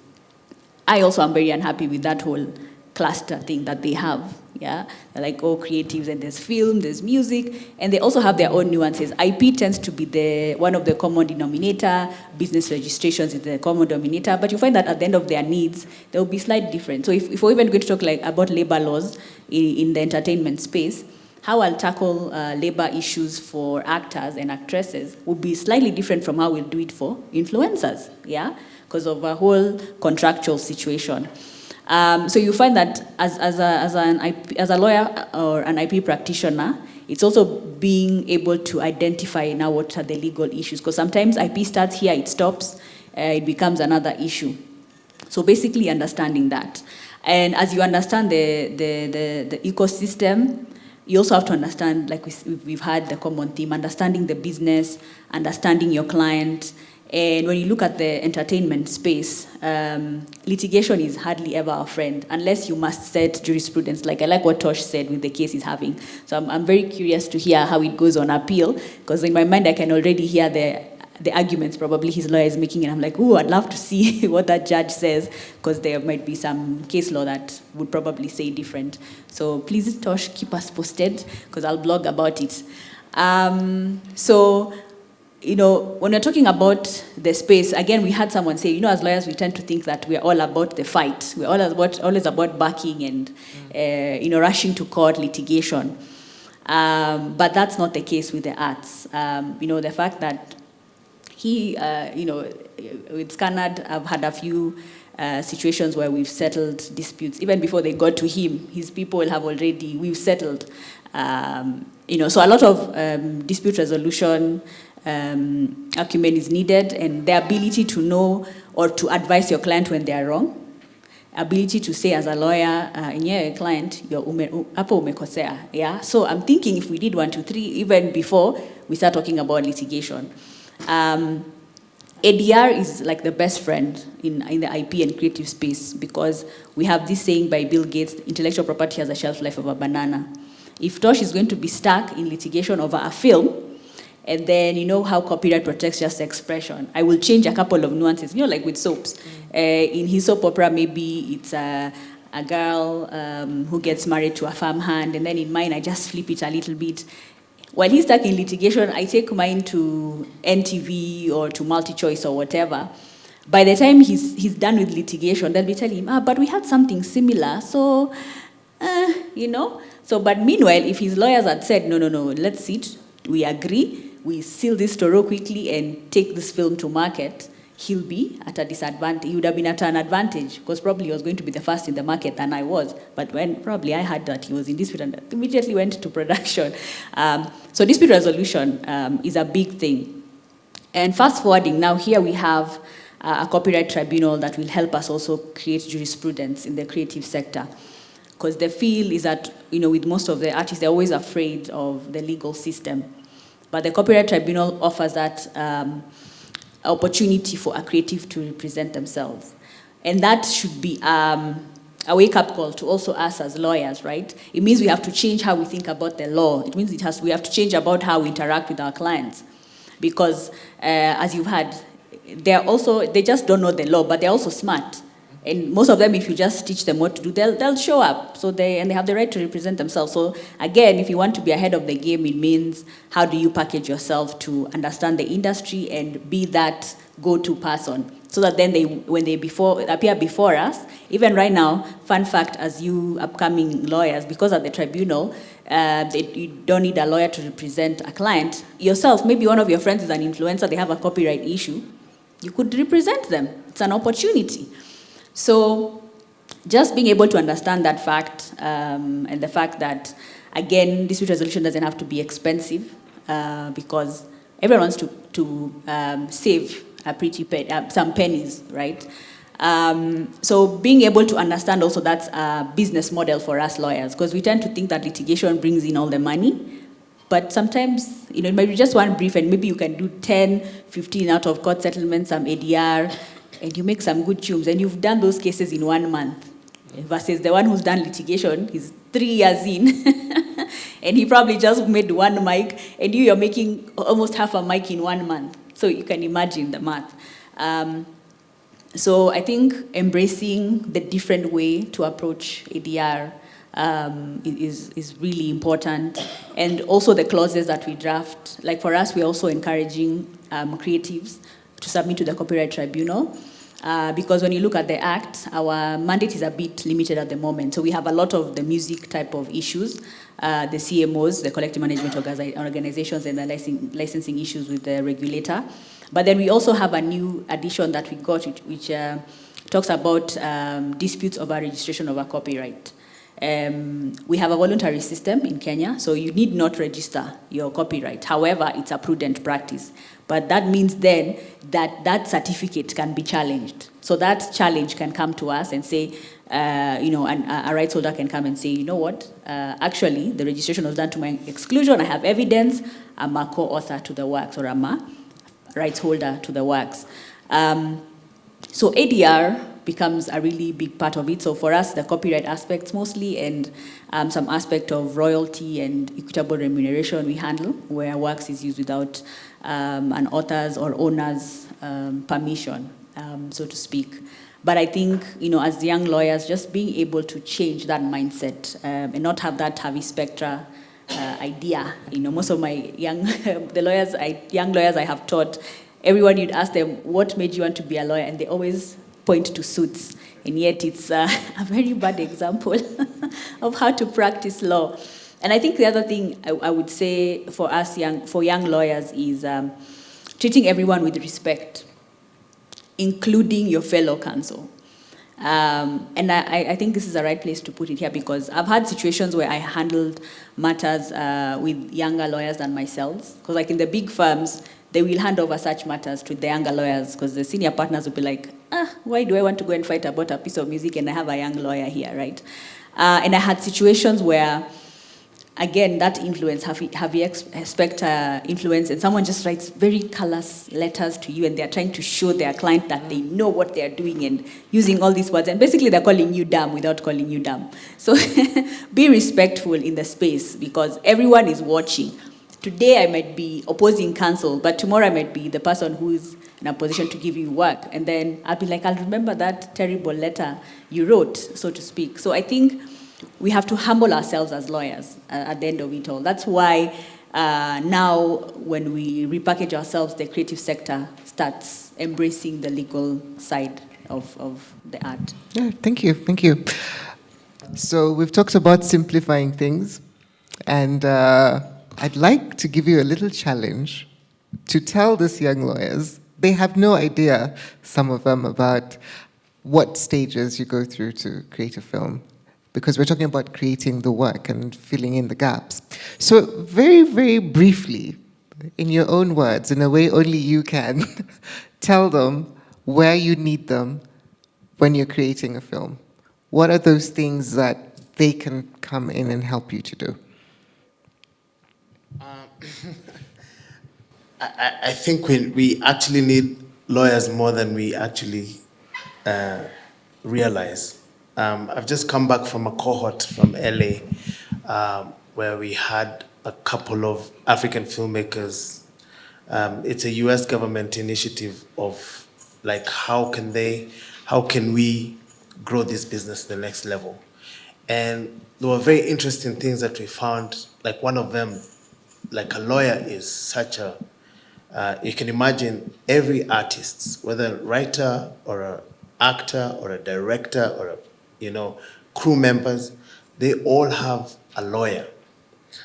I also am very unhappy with that whole cluster thing that they have. Yeah, they're like, oh, creatives, and there's film, there's music, and they also have their own nuances. IP tends to be one of the common denominator, business registrations is the common denominator, but you find that at the end of their needs, there will be slight difference. So if we're even going to talk like about labor laws in the entertainment space, how I'll tackle labor issues for actors and actresses would be slightly different from how we'll do it for influencers, yeah, because of a whole contractual situation. So you find that as a lawyer or an IP practitioner, it's also being able to identify now what are the legal issues. Because sometimes IP starts here, it stops, it becomes another issue. So basically understanding that. And as you understand the ecosystem, you also have to understand, like we've had the common theme, understanding the business, understanding your client. And when you look at the entertainment space, litigation is hardly ever a friend, unless you must set jurisprudence. Like I like what Tosh said with the case he's having. So I'm very curious to hear how it goes on appeal, because in my mind I can already hear the arguments probably his lawyer is making, and I'm like, ooh, I'd love to see what that judge says, because there might be some case law that would probably say different. So please, Tosh, keep us posted, because I'll blog about it. So, you know, when we're talking about the space, again, we had someone say, you know, as lawyers, we tend to think that we're all about the fight. We're always about backing and, you know, rushing to court, litigation. But that's not the case with the arts. You know, the fact that you know, with Scanad, I've had a few situations where we've settled disputes. Even before they got to him, his people we've settled. You know, so a lot of dispute resolution acumen is needed, and the ability to know or to advise your client when they are wrong. Ability to say as a lawyer, your client, hapo umekosea. Yeah. So I'm thinking if we did 1, 2, 3, even before we start talking about litigation. ADR is like the best friend in the IP and creative space, because we have this saying by Bill Gates, intellectual property has a shelf life of a banana. If Tosh is going to be stuck in litigation over a film, and then you know how copyright protects just expression, I will change a couple of nuances, you know, like with soaps. In his soap opera, maybe it's a girl who gets married to a farmhand, and then in mine, I just flip it a little bit. While he's stuck in litigation, I take mine to NTV or to MultiChoice or whatever. By the time he's done with litigation, they'll be telling him, but we had something similar, so, you know. So, but meanwhile, if his lawyers had said, no, let's sit, we agree, we seal this Toro quickly and take this film to market, he'll be at a disadvantage. He would have been at an advantage, because probably he was going to be the first in the market than I was. But when probably I heard that he was in dispute and immediately went to production. So dispute resolution is a big thing. And fast forwarding, now here we have a copyright tribunal that will help us also create jurisprudence in the creative sector. because the feel is that, with most of the artists, they're always afraid of the legal system. But the Copyright Tribunal offers that opportunity for a creative to represent themselves. And that should be a wake-up call to also us as lawyers, right? It means we have to change how we think about the law. It means we have to change about how we interact with our clients. Because, as you've heard, they just don't know the law, but they're also smart. And most of them, if you just teach them what to do, they'll show up. And they have the right to represent themselves. So again, if you want to be ahead of the game, it means how do you package yourself to understand the industry and be that go-to person, so that then when they appear before us, even right now, fun fact, as you upcoming lawyers, because at the tribunal, you don't need a lawyer to represent a client. Yourself, maybe one of your friends is an influencer, they have a copyright issue, you could represent them. It's an opportunity. So just being able to understand that fact, and the fact that, again, dispute resolution doesn't have to be expensive, because everyone wants to save some pennies, right? So being able to understand also that's a business model for us lawyers, because we tend to think that litigation brings in all the money, but sometimes, maybe just one brief and maybe you can do 10, 15 out of court settlements, some ADR, and you make some good tunes, and you've done those cases in 1 month, versus the one who's done litigation, he's 3 years in, and he probably just made 1 mic, and you're making almost half a mic in 1 month. So you can imagine the math. So I think embracing the different way to approach ADR is really important. And also the clauses that we draft. Like for us, we're also encouraging creatives to submit to the Copyright Tribunal. Because when you look at the Act, our mandate is a bit limited at the moment. So we have a lot of the music type of issues, the CMOs, the collective management organizations, and the licensing issues with the regulator. But then we also have a new addition that we got, which talks about disputes over registration of a copyright. We have a voluntary system in Kenya, so you need not register your copyright. However, it's a prudent practice. But that means then that certificate can be challenged. So that challenge can come to us and say, and a rights holder can come and say, you know what, actually the registration was done to my exclusion, I have evidence, I'm a co-author to the works, or I'm a rights holder to the works. So ADR becomes a really big part of it. So for us, the copyright aspects mostly, and some aspect of royalty and equitable remuneration we handle, where works is used without an author's or owner's permission, so to speak. But I think, as young lawyers, just being able to change that mindset and not have that Harvey Specter idea. Most of my young lawyers I have taught, everyone, you'd ask them, what made you want to be a lawyer? And they always point to suits. And yet it's a very bad example of how to practice law. And I think the other thing I would say for us young lawyers is treating everyone with respect, including your fellow counsel. And I think this is the right place to put it here, because I've had situations where I handled matters with younger lawyers than myself. Because like in the big firms, they will hand over such matters to the younger lawyers, because the senior partners will be like, why do I want to go and fight about a piece of music and I have a young lawyer here, right? And I had situations where, again, that influence, Harvey Specter influence, and someone just writes very callous letters to you, and they're trying to show their client that they know what they're doing and using all these words. And basically, they're calling you dumb without calling you dumb. So be respectful in the space, because everyone is watching. Today, I might be opposing counsel, but tomorrow I might be the person who is in a position to give you work. And then I'll be like, I'll remember that terrible letter you wrote, so to speak. So I think we have to humble ourselves as lawyers at the end of it all. That's why now when we repackage ourselves, the creative sector starts embracing the legal side of the art. Yeah, thank you. So we've talked about simplifying things, and I'd like to give you a little challenge to tell these young lawyers, they have no idea, some of them, about what stages you go through to create a film, because we're talking about creating the work and filling in the gaps. So very, very briefly, in your own words, in a way only you can, tell them where you need them when you're creating a film. What are those things that they can come in and help you to do? I think we actually need lawyers more than we actually realize. I've just come back from a cohort from LA where we had a couple of African filmmakers. It's a US government initiative of like how can we grow this business to the next level? And there were very interesting things that we found. Like one of them, like a lawyer is such a, you can imagine every artist, whether a writer or an actor or a director or crew members, they all have a lawyer.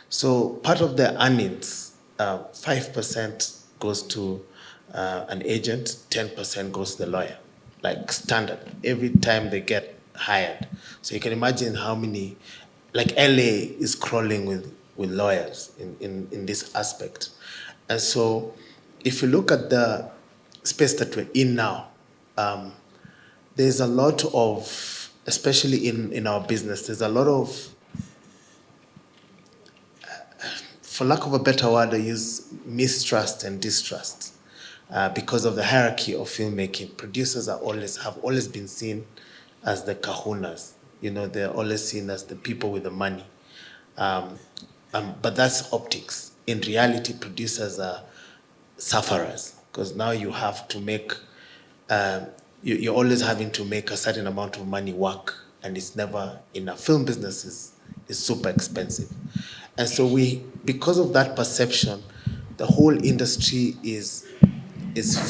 So part of their earnings, 5% goes to an agent, 10% goes to the lawyer, like standard, every time they get hired. So you can imagine how many, like LA is crawling with lawyers in this aspect. And so if you look at the space that we're in now, there's a lot of, especially in our business, there's a lot of, for lack of a better word, I use mistrust and distrust because of the hierarchy of filmmaking. Producers have always been seen as the kahunas. They're always seen as the people with the money. But that's optics. In reality, producers are sufferers because now you have to make, you're always having to make a certain amount of money work, and it's never enough. Film business is super expensive. And so because of that perception, the whole industry is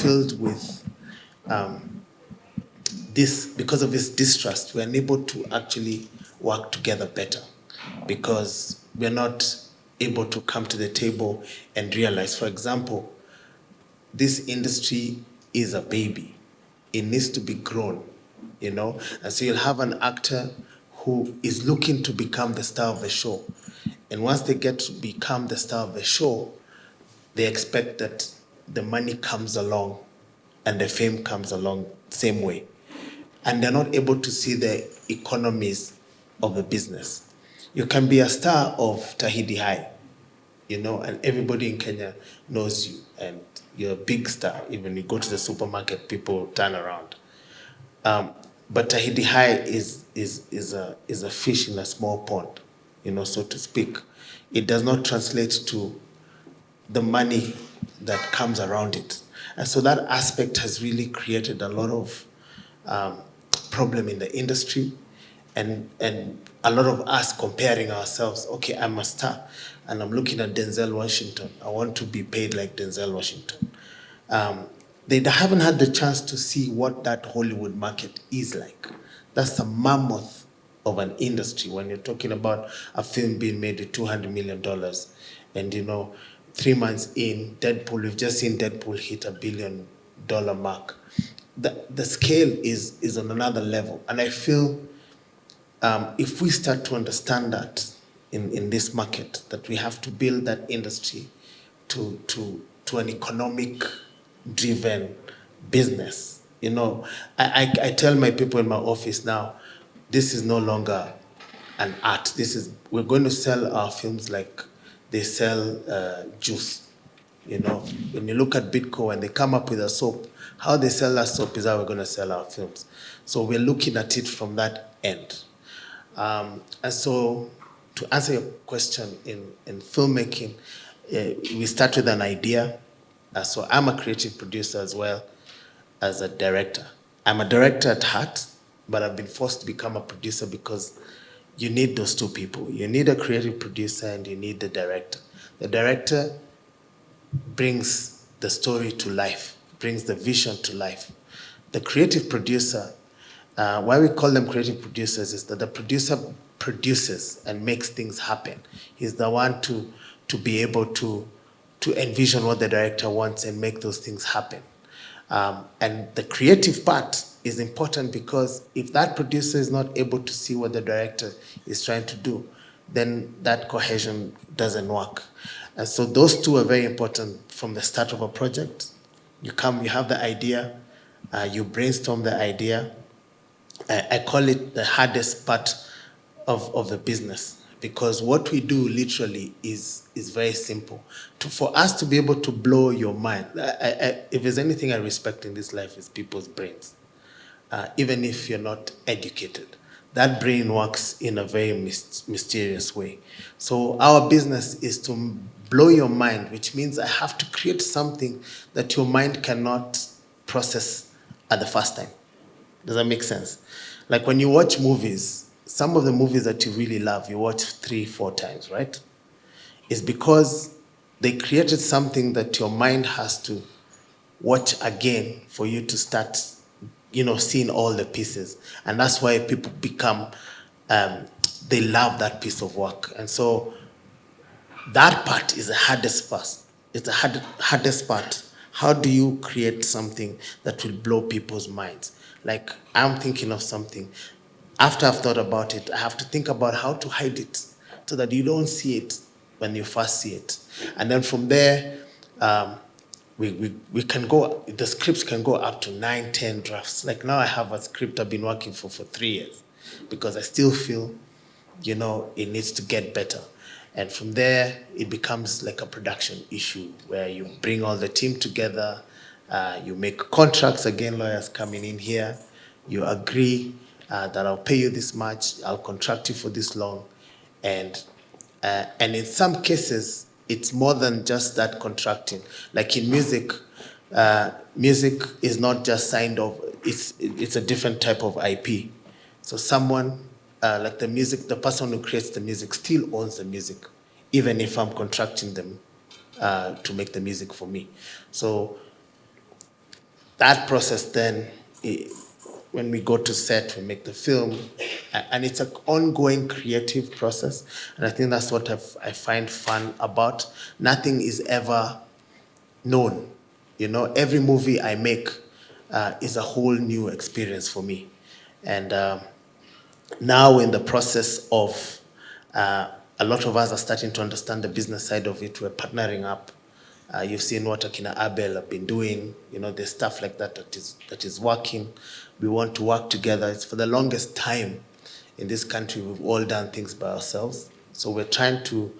filled with because of this distrust, we're unable to actually work together better because we're not able to come to the table and realize, for example, this industry is a baby. It needs to be grown, And so you'll have an actor who is looking to become the star of the show. And once they get to become the star of the show, they expect that the money comes along and the fame comes along same way. And they're not able to see the economies of the business. You can be a star of Tahiti High, and everybody in Kenya knows you, and you're a big star. Even you go to the supermarket, people turn around. But Tahiti High is a fish in a small pond, so to speak. It does not translate to the money that comes around it. And so that aspect has really created a lot of problem in the industry, and a lot of us comparing ourselves. Okay, I'm a star, and I'm looking at Denzel Washington. I want to be paid like Denzel Washington. They haven't had the chance to see what that Hollywood market is like. That's a mammoth of an industry when you're talking about a film being made with $200 million. And 3 months in, we've just seen Deadpool hit $1 billion mark. The scale is on another level. And I feel if we start to understand that in this market, that we have to build that industry to an economic-driven business. I tell my people in my office now, this is no longer an art. We're going to sell our films like they sell juice. When you look at Bitco and they come up with a soap, how they sell that soap is how we're going to sell our films. So we're looking at it from that end. And so to answer your question, in filmmaking, we start with an idea. So I'm a creative producer as well as a director. I'm a director at heart, but I've been forced to become a producer because you need those two people. You need a creative producer and you need the director. The director brings the story to life, brings the vision to life. The creative producer, why we call them creative producers is that the producer produces and makes things happen. He's the one to be able to envision what the director wants and make those things happen. And the creative part is important because if that producer is not able to see what the director is trying to do, then that cohesion doesn't work. And so those two are very important from the start of a project. You have the idea, you brainstorm the idea. I call it the hardest part of the business, because what we do literally is very simple. For us to be able to blow your mind, if there's anything I respect in this life, is people's brains. Even if you're not educated, that brain works in a very mysterious way. So our business is to blow your mind, which means I have to create something that your mind cannot process at the first time. Does that make sense? Like when you watch movies, some of the movies that you really love, you watch 3-4 times, right? It's because they created something that your mind has to watch again for you to start, seeing all the pieces. And that's why people become, they love that piece of work. And so that part is the hardest part. It's the hardest part. How do you create something that will blow people's minds? Like, I'm thinking of something. After I've thought about it, I have to think about how to hide it so that you don't see it when you first see it. And then from there, we can go, the scripts can go up to 9-10 drafts. Like now I have a script I've been working for 3 years because I still feel, it needs to get better. And from there, it becomes like a production issue where you bring all the team together, you make contracts, again, lawyers coming in here, you agree that I'll pay you this much, I'll contract you for this long. And in some cases, it's more than just that contracting. Like in music, music is not just signed off, it's a different type of IP. So someone, like the person who creates the music still owns the music, even if I'm contracting them to make the music for me. So that process then, when we go to set, we make the film, and it's an ongoing creative process. And I think that's what I find fun about. Nothing is ever known. Every movie I make is a whole new experience for me. And now in the process of, a lot of us are starting to understand the business side of it. We're partnering up. You've seen what Akina Abel have been doing. There's stuff like that that is working. We want to work together. It's for the longest time in this country, we've all done things by ourselves. So we're trying to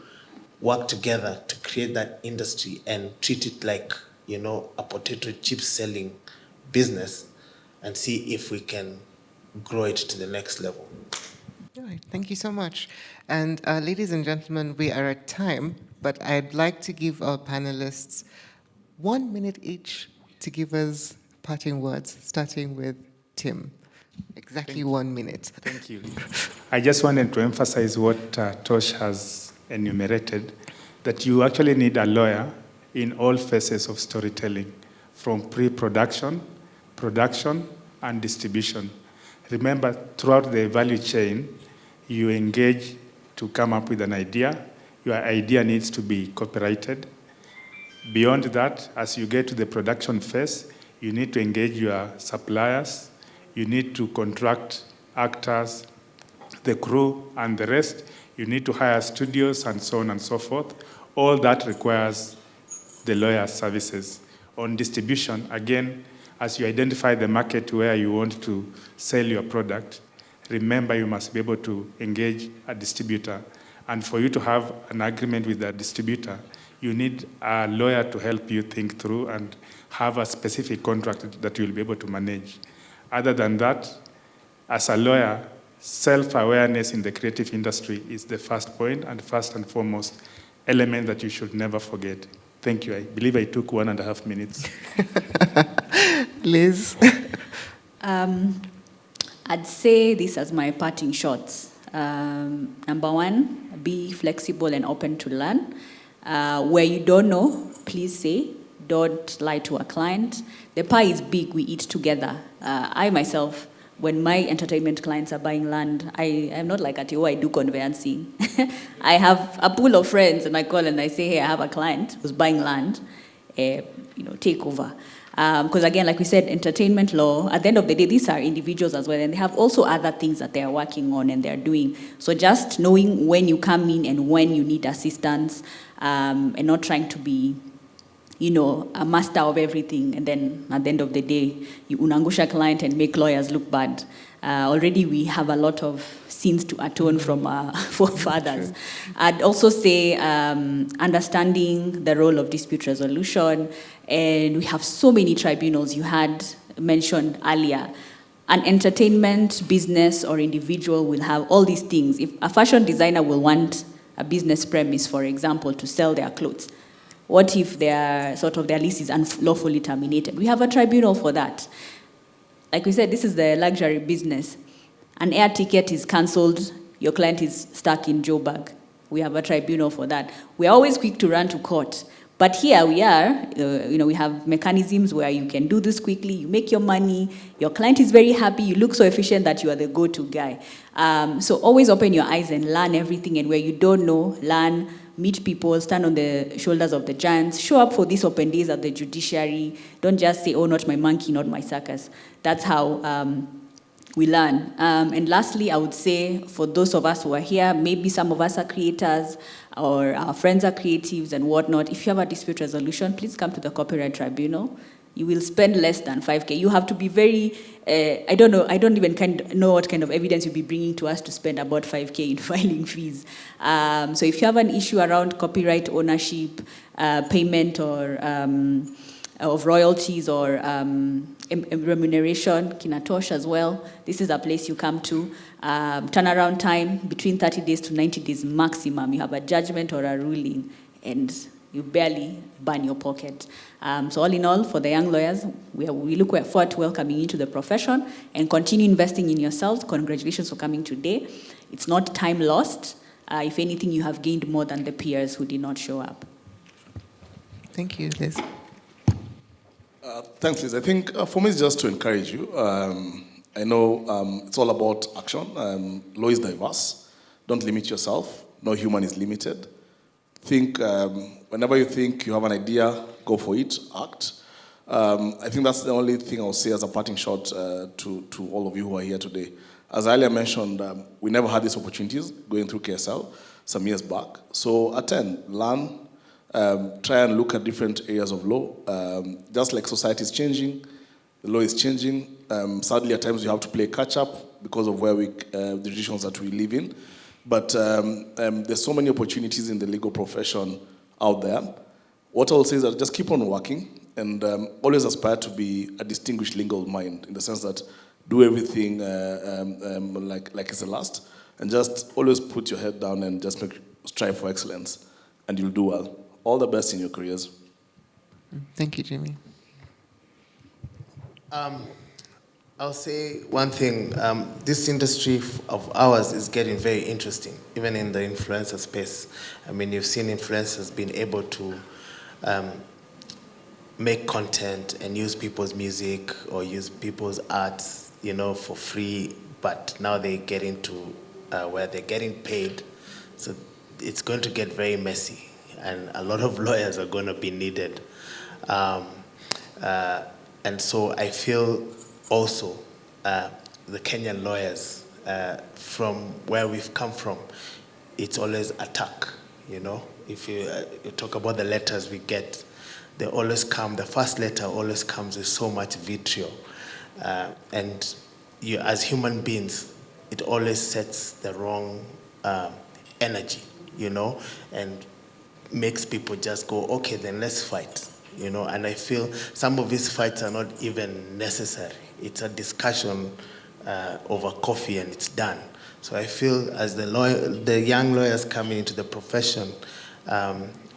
work together to create that industry and treat it like, a potato chip selling business and see if we can grow it to the next level. All right, thank you so much. And ladies and gentlemen, we are at time, but I'd like to give our panelists 1 minute each to give us parting words, starting with Tim. Exactly 1 minute. Thank you. I just wanted to emphasize what Tosh has enumerated, that you actually need a lawyer in all phases of storytelling, from pre-production, production, and distribution. Remember, throughout the value chain, you engage to come up with an idea. Your idea needs to be copyrighted. Beyond that, as you get to the production phase, you need to engage your suppliers. You need to contract actors, the crew, and the rest. You need to hire studios and so on and so forth. All that requires the lawyer's services. On distribution, again, as you identify the market where you want to sell your product, remember you must be able to engage a distributor. And for you to have an agreement with that distributor, you need a lawyer to help you think through and have a specific contract that you'll be able to manage. Other than that, as a lawyer, self-awareness in the creative industry is the first point and first and foremost element that you should never forget. Thank you. I believe I took 1.5 minutes. Liz? I'd say this as my parting shots. Number one, be flexible and open to learn. Where you don't know, please say. Don't lie to a client. The pie is big, we eat together. I myself, when my entertainment clients are buying land, I am not like Atiwa, I do conveyancing. I have a pool of friends and I call and I say, hey, I have a client who's buying land, take over. Because again, like we said, entertainment law, at the end of the day, these are individuals as well, and they have also other things that they are working on and they're doing. So just knowing when you come in and when you need assistance, and not trying to be a master of everything, and then at the end of the day, you unangusha client and make lawyers look bad. Already we have a lot of sins to atone from our forefathers. I'd also say understanding the role of dispute resolution, and we have so many tribunals you had mentioned earlier. An entertainment business or individual will have all these things. If a fashion designer will want a business premise, for example, to sell their clothes, what if their lease is unlawfully terminated? We have a tribunal for that. Like we said, this is the luxury business. An air ticket is cancelled, your client is stuck in Joburg. We have a tribunal for that. We are always quick to run to court. But here we are, we have mechanisms where you can do this quickly, you make your money, your client is very happy, you look so efficient that you are the go-to guy. So always open your eyes and learn everything, and where you don't know, learn, meet people, stand on the shoulders of the giants, show up for these open days at the judiciary. Don't just say, oh, not my monkey, not my circus. That's how we learn. And lastly, I would say for those of us who are here, maybe some of us are creators or our friends are creatives and whatnot. If you have a dispute resolution, please come to the Copyright Tribunal. You will spend less than 5K. You have to be very, I don't even know what kind of evidence you'll be bringing to us to spend about 5K in filing fees. So if you have an issue around copyright ownership, payment or of royalties or remuneration, Kinatosh as well, this is a place you come to. Turnaround time, between 30 days to 90 days maximum. You have a judgment or a ruling, and you barely burn your pocket. So all in all, for the young lawyers, we look forward to welcoming you into the profession and continue investing in yourselves. Congratulations for coming today. It's not time lost. If anything, you have gained more than the peers who did not show up. Thank you, Liz. Thanks, Liz. I think for me, it's just to encourage you. I know it's all about action. Law is diverse. Don't limit yourself. No human is limited. Think, whenever you think you have an idea, go for it, act. I think that's the only thing I'll say as a parting shot to all of you who are here today. As I earlier mentioned, we never had these opportunities going through KSL some years back. So attend, learn, try and look at different areas of law. Just like society is changing, the law is changing. Sadly, at times you have to play catch up because of where the decisions that we live in. But there's so many opportunities in the legal profession out there. What I will say is that just keep on working and always aspire to be a distinguished legal mind, in the sense that do everything like it's the last, and just always put your head down and just strive for excellence, and you'll do well. All the best in your careers. Thank you, Jimmy. I'll say one thing. This industry of ours is getting very interesting, even in the influencer space. I mean, you've seen influencers being able to make content and use people's music or use people's arts, for free, but now they get into where they're getting paid. So it's going to get very messy, and a lot of lawyers are going to be needed. And so I feel also the Kenyan lawyers, from where we've come from, it's always attack, If you talk about the letters we get, they always come, the first letter always comes with so much vitriol. And you, as human beings, it always sets the wrong energy, and makes people just go, okay, then let's fight, And I feel some of these fights are not even necessary. It's a discussion over coffee and it's done. So I feel as the young lawyers coming into the profession,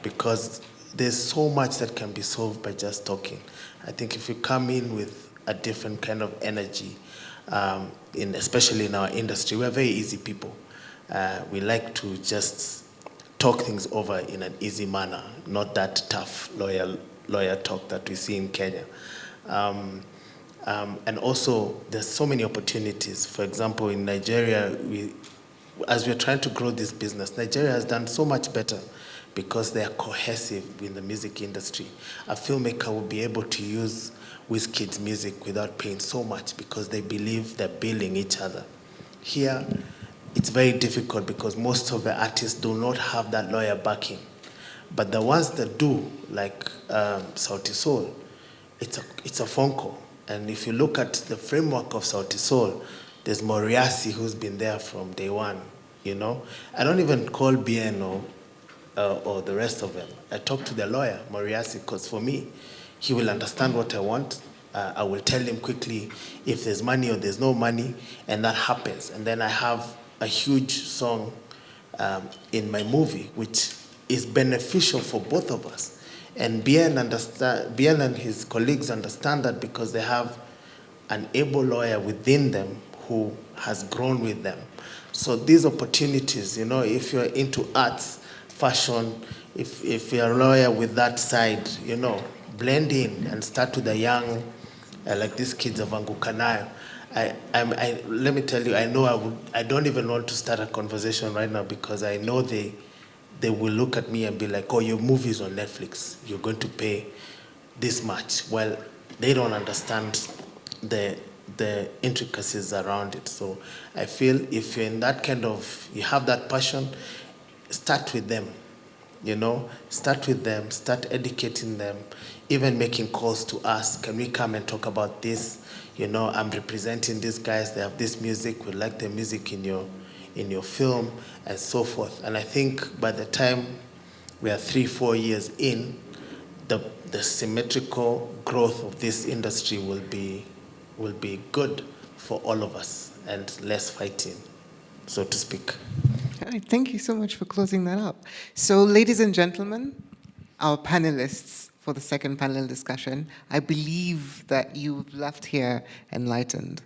because there's so much that can be solved by just talking. I think if you come in with a different kind of energy, especially in our industry, we're very easy people. We like to just talk things over in an easy manner, not that tough lawyer talk that we see in Kenya. And also, there's so many opportunities. For example, in Nigeria, as we're trying to grow this business, Nigeria has done so much better because they are cohesive in the music industry. A filmmaker will be able to use Wizkid's music without paying so much because they believe they're billing each other. Here, it's very difficult because most of the artists do not have that lawyer backing. But the ones that do, like Sauti Sol, it's a phone call. And if you look at the framework of Sauti Sol, there's Moriasi who's been there from day one, you know. I don't even call Bien or the rest of them. I talk to the lawyer, Moriasi, because for me, he will understand what I want. I will tell him quickly if there's money or there's no money, and that happens. And then I have a huge song in my movie, which is beneficial for both of us. And Bien and his colleagues understand that because they have an able lawyer within them who has grown with them. So these opportunities, you know, if you're into arts, fashion, if you're a lawyer with that side, you know, blend in and start with the young, like these kids of Angukanayo. Let me tell you, I don't even want to start a conversation right now because I know they will look at me and be like, oh, your movie's on Netflix. You're going to pay this much. Well, they don't understand the intricacies around it. So I feel if you're in that kind of, you have that passion, start with them. You know, start with them, start educating them, even making calls to us. Can we come and talk about this? You know, I'm representing these guys. They have this music. We like the music in your film, and so forth. And I think by the time we are 3-4 years in, the symmetrical growth of this industry will be good for all of us and less fighting, so to speak. All right, thank you so much for closing that up. So, ladies and gentlemen, our panelists for the second panel discussion, I believe that you've left here enlightened.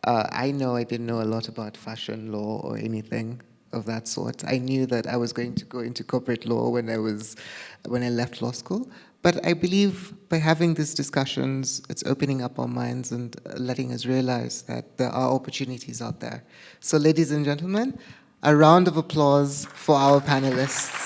I know I didn't know a lot about fashion law or anything of that sort. I knew that I was going to go into corporate law when I left law school. But I believe by having these discussions, it's opening up our minds and letting us realize that there are opportunities out there. So, ladies and gentlemen, a round of applause for our panelists.